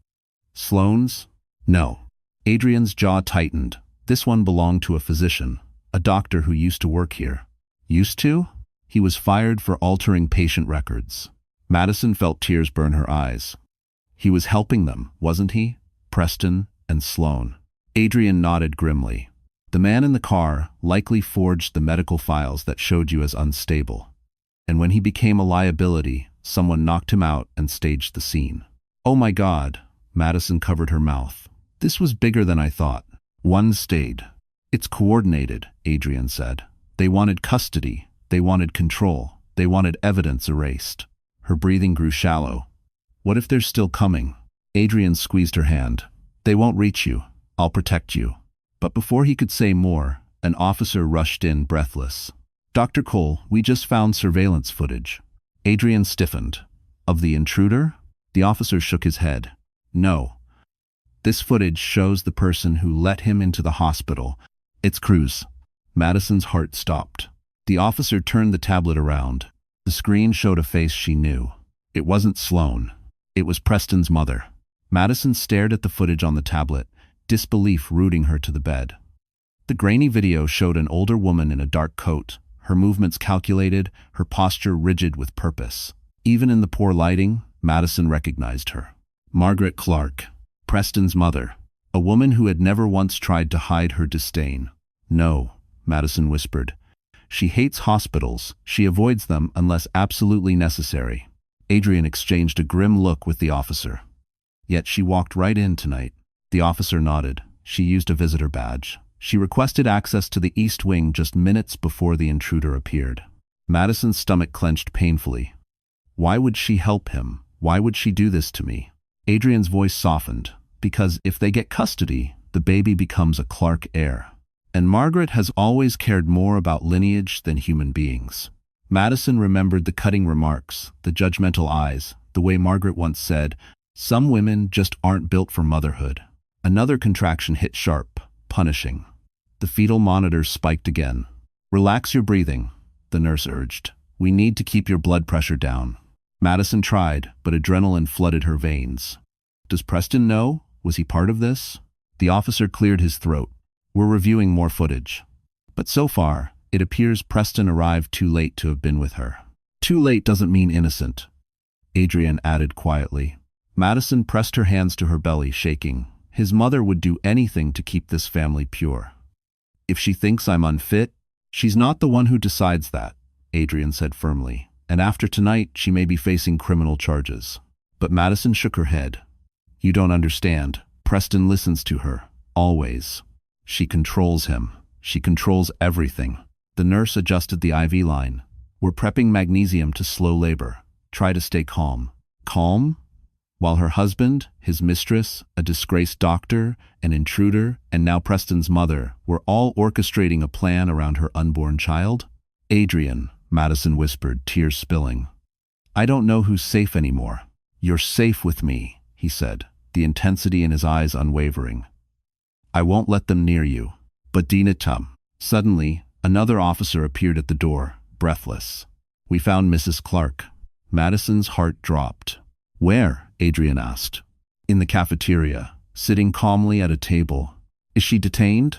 Sloane's? No. Adrian's jaw tightened. This one belonged to a physician, a doctor who used to work here. Used to? He was fired for altering patient records. Madison felt tears burn her eyes. He was helping them, wasn't he? Preston and Sloane. Adrian nodded grimly. The man in the car likely forged the medical files that showed you as unstable. And when he became a liability, someone knocked him out and staged the scene. Oh my God, Madison covered her mouth. This was bigger than I thought. One stayed. It's coordinated, Adrian said. They wanted custody. They wanted control. They wanted evidence erased. Her breathing grew shallow. What if they're still coming? Adrian squeezed her hand. They won't reach you. I'll protect you. But before he could say more, an officer rushed in, breathless. Dr. Cole, we just found surveillance footage. Adrian stiffened. Of the intruder? The officer shook his head. No. This footage shows the person who let him into the hospital. It's Cruz. Madison's heart stopped. The officer turned the tablet around. The screen showed a face she knew. It wasn't Sloane. It was Preston's mother. Madison stared at the footage on the tablet, disbelief rooting her to the bed. The grainy video showed an older woman in a dark coat, her movements calculated, her posture rigid with purpose. Even in the poor lighting, Madison recognized her. Margaret Clark, Preston's mother, a woman who had never once tried to hide her disdain. No, Madison whispered, She hates hospitals. She avoids them unless absolutely necessary. Adrian exchanged a grim look with the officer. Yet she walked right in tonight. The officer nodded. She used a visitor badge. She requested access to the East Wing just minutes before the intruder appeared. Madison's stomach clenched painfully. Why would she help him? Why would she do this to me? Adrian's voice softened. Because if they get custody, the baby becomes a Clark heir. And Margaret has always cared more about lineage than human beings. Madison remembered the cutting remarks, the judgmental eyes, the way Margaret once said, "Some women just aren't built for motherhood." Another contraction hit sharp, punishing. The fetal monitor spiked again. "Relax your breathing," the nurse urged. "We need to keep your blood pressure down." Madison tried, but adrenaline flooded her veins. Does Preston know? Was he part of this? The officer cleared his throat. "We're reviewing more footage. But so far, it appears Preston arrived too late to have been with her." "Too late doesn't mean innocent," Adrian added quietly. Madison pressed her hands to her belly, shaking. His mother would do anything to keep this family pure. "If she thinks I'm unfit, she's not the one who decides that," Adrian said firmly. "And after tonight, she may be facing criminal charges." But Madison shook her head. "You don't understand. Preston listens to her. Always. She controls him. She controls everything." The nurse adjusted the IV line. "We're prepping magnesium to slow labor. Try to stay calm." Calm? While her husband, his mistress, a disgraced doctor, an intruder, and now Preston's mother were all orchestrating a plan around her unborn child? "Adrian," Madison whispered, tears spilling. "I don't know who's safe anymore." "You're safe with me," he said, the intensity in his eyes unwavering. "I won't let them near you." "But Dinatum." Suddenly, another officer appeared at the door, breathless. "We found Mrs. Clark." Madison's heart dropped. "Where?" Adrian asked. "In the cafeteria, sitting calmly at a table." "Is she detained?"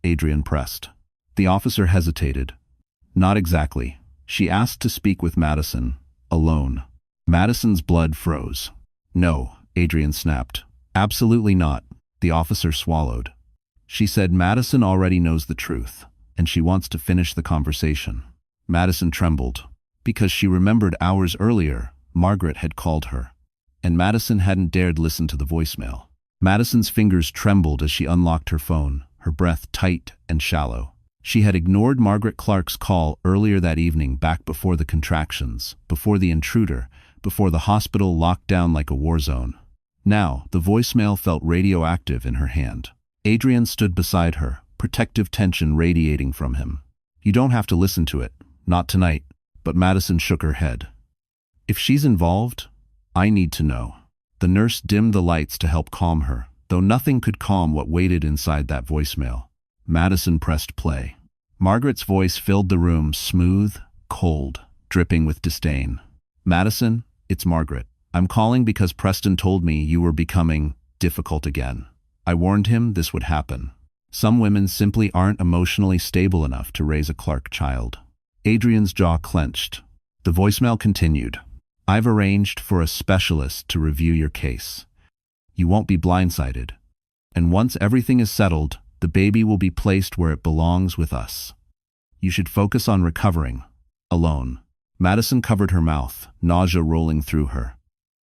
Adrian pressed. The officer hesitated. "Not exactly. She asked to speak with Madison, alone." Madison's blood froze. "No," Adrian snapped. "Absolutely not." The officer swallowed. "She said Madison already knows the truth, and she wants to finish the conversation." Madison trembled, because she remembered hours earlier, Margaret had called her, and Madison hadn't dared listen to the voicemail. Madison's fingers trembled as she unlocked her phone, her breath tight and shallow. She had ignored Margaret Clark's call earlier that evening, back before the contractions, before the intruder, before the hospital locked down like a war zone. Now, the voicemail felt radioactive in her hand. Adrian stood beside her, protective tension radiating from him. "You don't have to listen to it. Not tonight." But Madison shook her head. "If she's involved, I need to know." The nurse dimmed the lights to help calm her, though nothing could calm what waited inside that voicemail. Madison pressed play. Margaret's voice filled the room, smooth, cold, dripping with disdain. "Madison, it's Margaret. I'm calling because Preston told me you were becoming difficult again. I warned him this would happen. Some women simply aren't emotionally stable enough to raise a Clark child." Adrian's jaw clenched. The voicemail continued. "I've arranged for a specialist to review your case. You won't be blindsided. And once everything is settled, the baby will be placed where it belongs with us. You should focus on recovering. Alone." Madison covered her mouth, nausea rolling through her.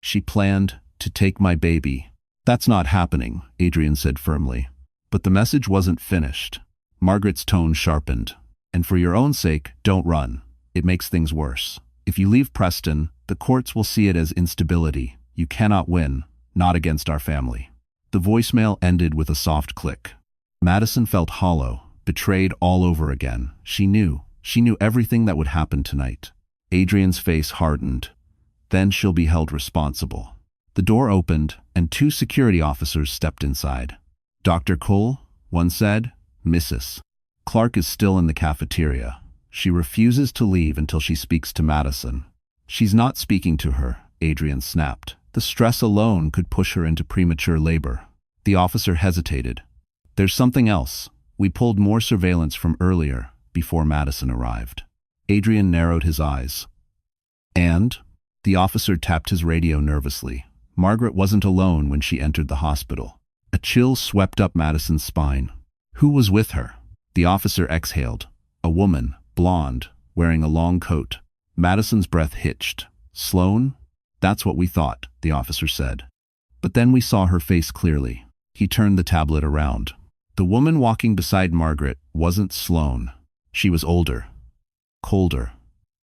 "She planned to take my baby." "That's not happening," Adrian said firmly. But the message wasn't finished. Margaret's tone sharpened. "And for your own sake, don't run. It makes things worse. If you leave Preston, the courts will see it as instability. You cannot win, not against our family." The voicemail ended with a soft click. Madison felt hollow, betrayed all over again. She knew everything that would happen tonight. Adrian's face hardened. Then she'll be held responsible. The door opened, and 2 security officers stepped inside. "Dr. Cole," one said. "Mrs. Clark is still in the cafeteria. She refuses to leave until she speaks to Madison." "She's not speaking to her," Adrian snapped. "The stress alone could push her into premature labor." The officer hesitated. "There's something else. We pulled more surveillance from earlier, before Madison arrived." Adrian narrowed his eyes. "And?" The officer tapped his radio nervously. Margaret wasn't alone when she entered the hospital. A chill swept up Madison's spine. "Who was with her?" The officer exhaled. "A woman, blonde, wearing a long coat. Madison's breath hitched. "Sloan? That's what we thought," the officer said. But then we saw her face clearly. He turned the tablet around. The woman walking beside Margaret wasn't Sloan. She was older, colder.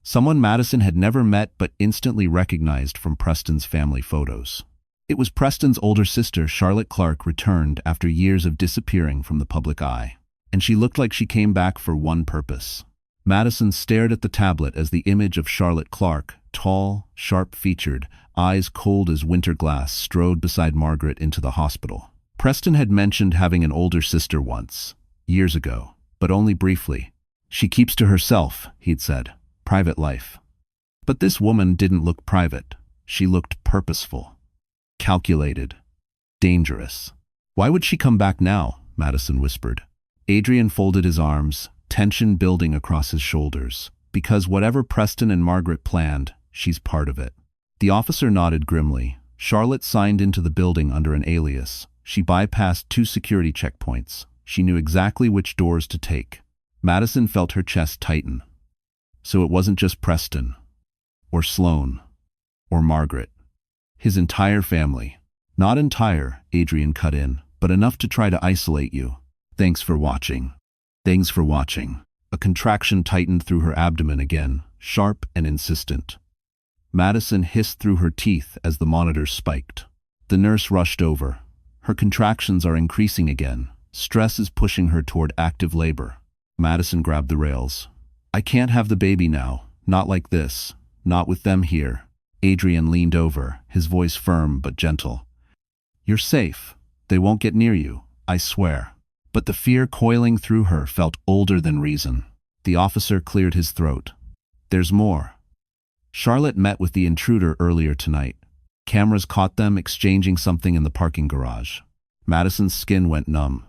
Someone Madison had never met but instantly recognized from Preston's family photos. It was Preston's older sister, Charlotte Clark, returned after years of disappearing from the public eye. And she looked like she came back for one purpose. Madison stared at the tablet as the image of Charlotte Clark, tall, sharp-featured, eyes cold as winter glass, strode beside Margaret into the hospital. Preston had mentioned having an older sister once, years ago, but only briefly. "She keeps to herself," he'd said. "Private life." But this woman didn't look private. She looked purposeful, calculated, dangerous. "Why would she come back now?" Madison whispered. Adrian folded his arms, tension building across his shoulders. "Because whatever Preston and Margaret planned, she's part of it." The officer nodded grimly. Charlotte signed into the building under an alias. She bypassed 2 security checkpoints. She knew exactly which doors to take. Madison felt her chest tighten. So it wasn't just Preston, or Sloan, or Margaret. His entire family. "Not entire," Adrian cut in, "but enough to try to isolate you. Thanks for watching." "Thanks for watching." A contraction tightened through her abdomen again, sharp and insistent. Madison hissed through her teeth as the monitors spiked. The nurse rushed over. Her contractions are increasing again. Stress is pushing her toward active labor. Madison grabbed the rails. "I can't have the baby now. Not like this. Not with them here." Adrian leaned over, his voice firm but gentle. "You're safe. They won't get near you, I swear." But the fear coiling through her felt older than reason. The officer cleared his throat. "There's more. Charlotte met with the intruder earlier tonight. Cameras caught them exchanging something in the parking garage." Madison's skin went numb.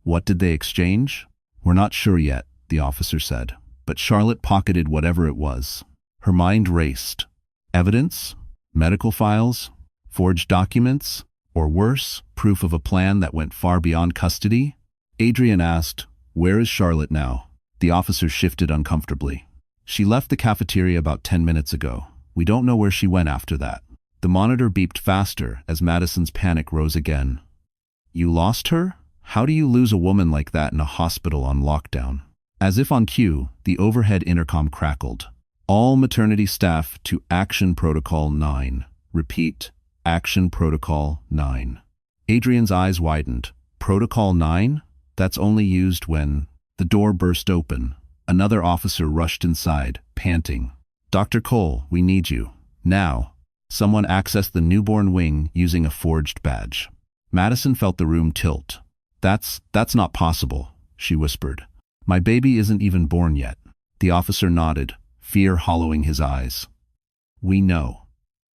"What did they exchange?" "We're not sure yet," the officer said. But Charlotte pocketed whatever it was. Her mind raced. Evidence? Medical files? Forged documents? Or worse, proof of a plan that went far beyond custody? Adrian asked, "Where is Charlotte now?" The officer shifted uncomfortably. "She left the cafeteria about 10 minutes ago. We don't know where she went after that." The monitor beeped faster as Madison's panic rose again. "You lost her? How do you lose a woman like that in a hospital on lockdown?" As if on cue, the overhead intercom crackled. "All maternity staff to Action Protocol 9. Repeat, Action Protocol 9. Adrian's eyes widened. "Protocol 9? That's only used when..." The door burst open. Another officer rushed inside, panting. "Dr. Cole, we need you. Now." Someone accessed the newborn wing using a forged badge. Madison felt the room tilt. That's not possible," she whispered. "My baby isn't even born yet." The officer nodded, fear hollowing his eyes. "We know.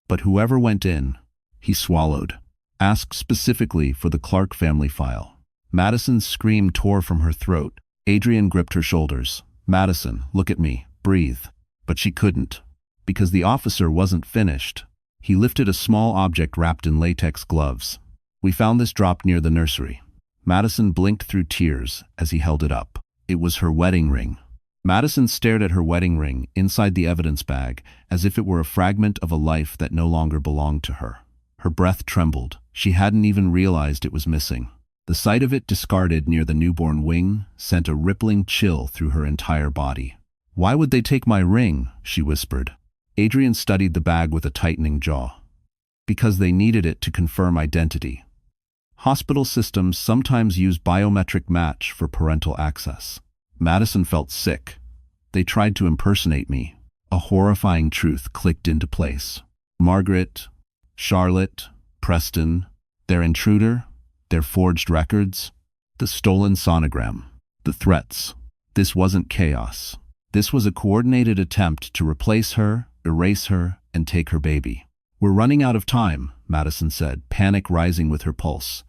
But whoever went in," he swallowed, "asked specifically for the Clark family file." Madison's scream tore from her throat. Adrian gripped her shoulders. "Madison, look at me. Breathe." But she couldn't. Because the officer wasn't finished. He lifted a small object wrapped in latex gloves. "We found this drop near the nursery." Madison blinked through tears as he held it up. It was her wedding ring. Madison stared at her wedding ring inside the evidence bag as if it were a fragment of a life that no longer belonged to her. Her breath trembled. She hadn't even realized it was missing. The sight of it discarded near the newborn wing sent a rippling chill through her entire body. "Why would they take my ring?" she whispered. Adrian studied the bag with a tightening jaw. "Because they needed it to confirm identity. Hospital systems sometimes use biometric match for parental access." Madison felt sick. "They tried to impersonate me." A horrifying truth clicked into place. Margaret, Charlotte, Preston, their intruder, their forged records, the stolen sonogram, the threats. This wasn't chaos. This was a coordinated attempt to replace her, erase her, and take her baby. "We're running out of time," Madison said, panic rising with her pulse.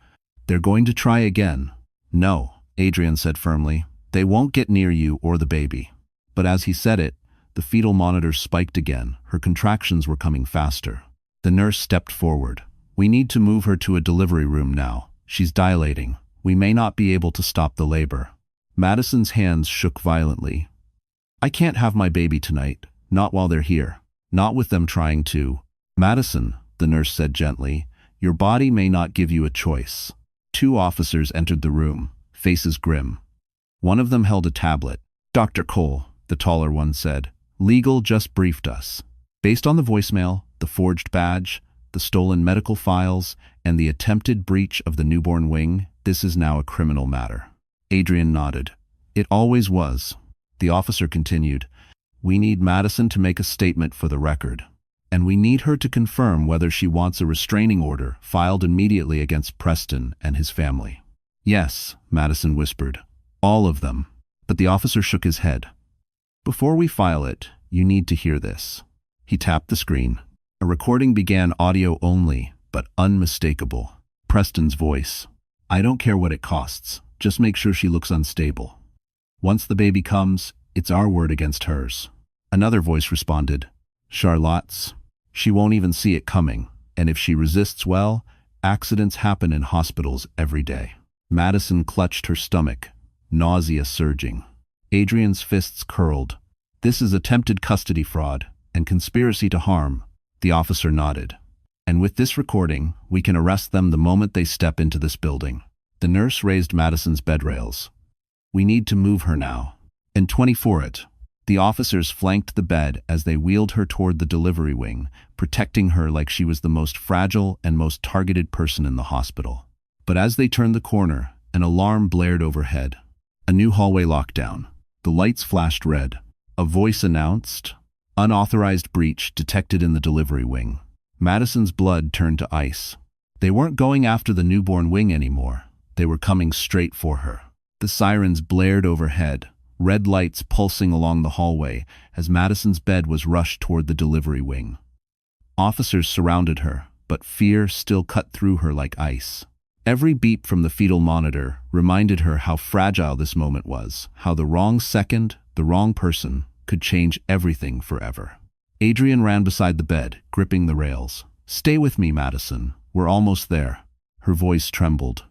"They're going to try again." "No," Adrian said firmly. "They won't get near you or the baby." But as he said it, the fetal monitor spiked again. Her contractions were coming faster. The nurse stepped forward. "We need to move her to a delivery room now. She's dilating. We may not be able to stop the labor." Madison's hands shook violently. I can't have my baby tonight, not while they're here, not with them trying to. Madison, the nurse said gently, your body may not give you a choice. 2 officers entered the room, faces grim. One of them held a tablet. Dr. Cole, the taller one said, legal just briefed us. Based on the voicemail, the forged badge, the stolen medical files, and the attempted breach of the newborn wing, this is now a criminal matter. Adrian nodded. It always was. The officer continued, we need Madison to make a statement for the record. And we need her to confirm whether she wants a restraining order filed immediately against Preston and his family. Yes, Madison whispered. All of them. But the officer shook his head. Before we file it, you need to hear this. He tapped the screen. A recording began audio only, but unmistakable. Preston's voice. I don't care what it costs. Just make sure she looks unstable. Once the baby comes, it's our word against hers. Another voice responded. Charlotte's. She won't even see it coming, and if she resists well, accidents happen in hospitals every day. Madison clutched her stomach, nausea surging. Adrian's fists curled. This is attempted custody fraud and conspiracy to harm. The officer nodded. And with this recording, we can arrest them the moment they step into this building. The nurse raised Madison's bed rails. We need to move her now. And 24 it. The officers flanked the bed as they wheeled her toward the delivery wing, protecting her like she was the most fragile and most targeted person in the hospital. But as they turned the corner, an alarm blared overhead. A new hallway lockdown. The lights flashed red. A voice announced, unauthorized breach detected in the delivery wing. Madison's blood turned to ice. They weren't going after the newborn wing anymore. They were coming straight for her. The sirens blared overhead, red lights pulsing along the hallway as Madison's bed was rushed toward the delivery wing. Officers surrounded her, but fear still cut through her like ice. Every beep from the fetal monitor reminded her how fragile this moment was, how the wrong second, the wrong person, could change everything forever. Adrian ran beside the bed, gripping the rails. Stay with me, Madison. We're almost there. Her voice trembled.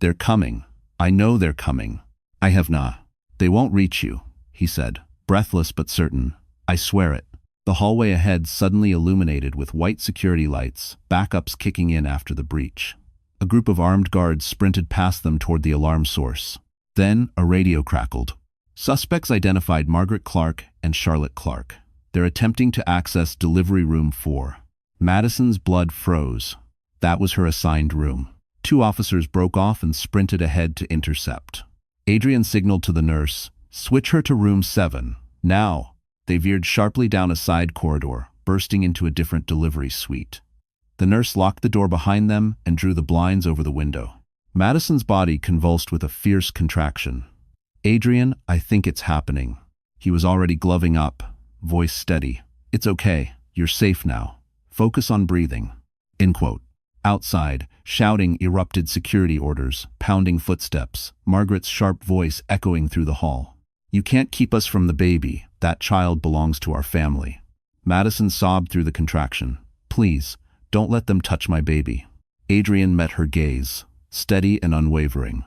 They're coming. I know they're coming. I have not. They won't reach you, he said, breathless but certain. I swear it. The hallway ahead suddenly illuminated with white security lights, backups kicking in after the breach. A group of armed guards sprinted past them toward the alarm source. Then a radio crackled. Suspects identified Margaret Clark and Charlotte Clark. They're attempting to access Delivery Room 4. Madison's blood froze. That was her assigned room. 2 officers broke off and sprinted ahead to intercept. Adrian signaled to the nurse, switch her to room 7. Now. They veered sharply down a side corridor, bursting into a different delivery suite. The nurse locked the door behind them and drew the blinds over the window. Madison's body convulsed with a fierce contraction. Adrian, I think it's happening. He was already gloving up, voice steady. It's okay. You're safe now. Focus on breathing. End quote. Outside, shouting erupted security orders, pounding footsteps, Margaret's sharp voice echoing through the hall. You can't keep us from the baby. That child belongs to our family. Madison sobbed through the contraction. Please, don't let them touch my baby. Adrian met her gaze, steady and unwavering.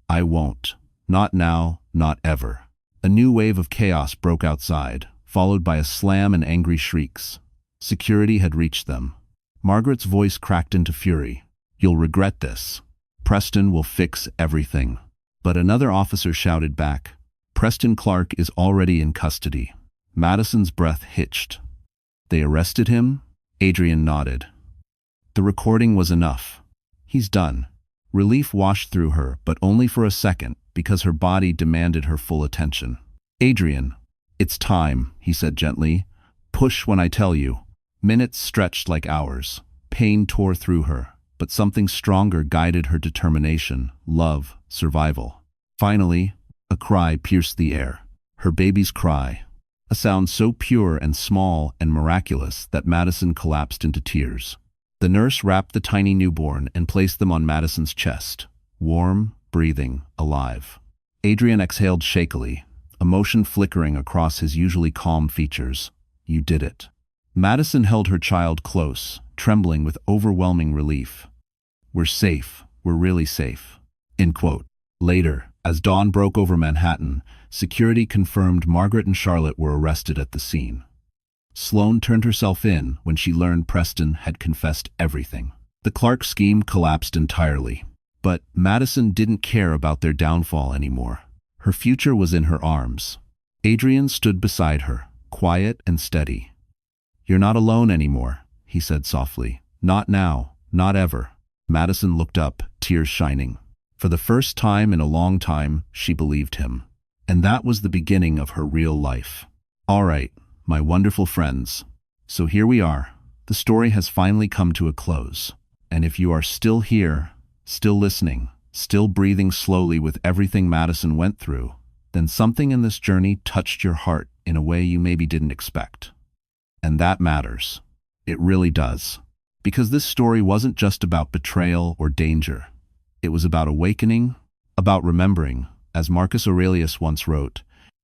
I won't. Not now, not ever. A new wave of chaos broke outside, followed by a slam and angry shrieks. Security had reached them. Margaret's voice cracked into fury. You'll regret this. Preston will fix everything. But another officer shouted back. Preston Clark is already in custody. Madison's breath hitched. They arrested him? Adrian nodded. The recording was enough. He's done. Relief washed through her, but only for a second, because her body demanded her full attention. Adrian, it's time, he said gently. Push when I tell you. Minutes stretched like hours. Pain tore through her, but something stronger guided her determination, love, survival. Finally, a cry pierced the air. Her baby's cry. A sound so pure and small and miraculous that Madison collapsed into tears. The nurse wrapped the tiny newborn and placed them on Madison's chest. Warm, breathing, alive. Adrian exhaled shakily, emotion flickering across his usually calm features. You did it. Madison held her child close, trembling with overwhelming relief. We're safe. We're really safe. End quote. Later, As dawn broke over Manhattan, security confirmed Margaret and Charlotte were arrested at the scene. Sloane turned herself in when she learned Preston had confessed everything. The Clark scheme collapsed entirely. But Madison didn't care about their downfall anymore. Her future was in her arms. Adrian stood beside her, quiet and steady. "You're not alone anymore," he said softly. "Not now, not ever." Madison looked up, tears shining. For the first time in a long time, she believed him. And that was the beginning of her real life. All right, my wonderful friends. So here we are. The story has finally come to a close. And if you are still here, still listening, still breathing slowly with everything Madison went through, then something in this journey touched your heart in a way you maybe didn't expect. And that matters. It really does. Because this story wasn't just about betrayal or danger. It was about awakening, about remembering, as Marcus Aurelius once wrote,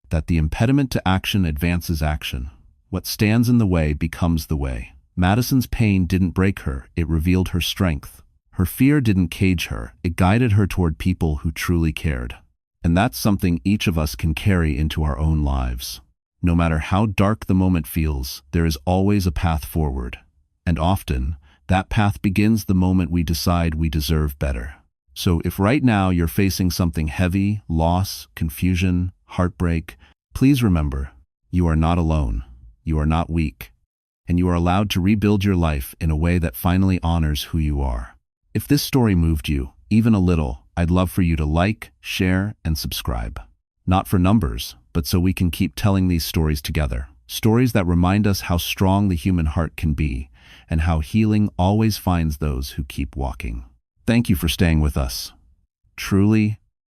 that the impediment to action advances action. What stands in the way becomes the way. Madison's pain didn't break her, it revealed her strength. Her fear didn't cage her, it guided her toward people who truly cared. And that's something each of us can carry into our own lives. No matter how dark the moment feels, there is always a path forward. And often, that path begins the moment we decide we deserve better. So if right now you're facing something heavy, loss, confusion, heartbreak, please remember, you are not alone, you are not weak, and you are allowed to rebuild your life in a way that finally honors who you are. If this story moved you, even a little, I'd love for you to like, share, and subscribe. Not for numbers, but so we can keep telling these stories together. Stories that remind us how strong the human heart can be, and how healing always finds those who keep walking. Thank you for staying with us. Truly,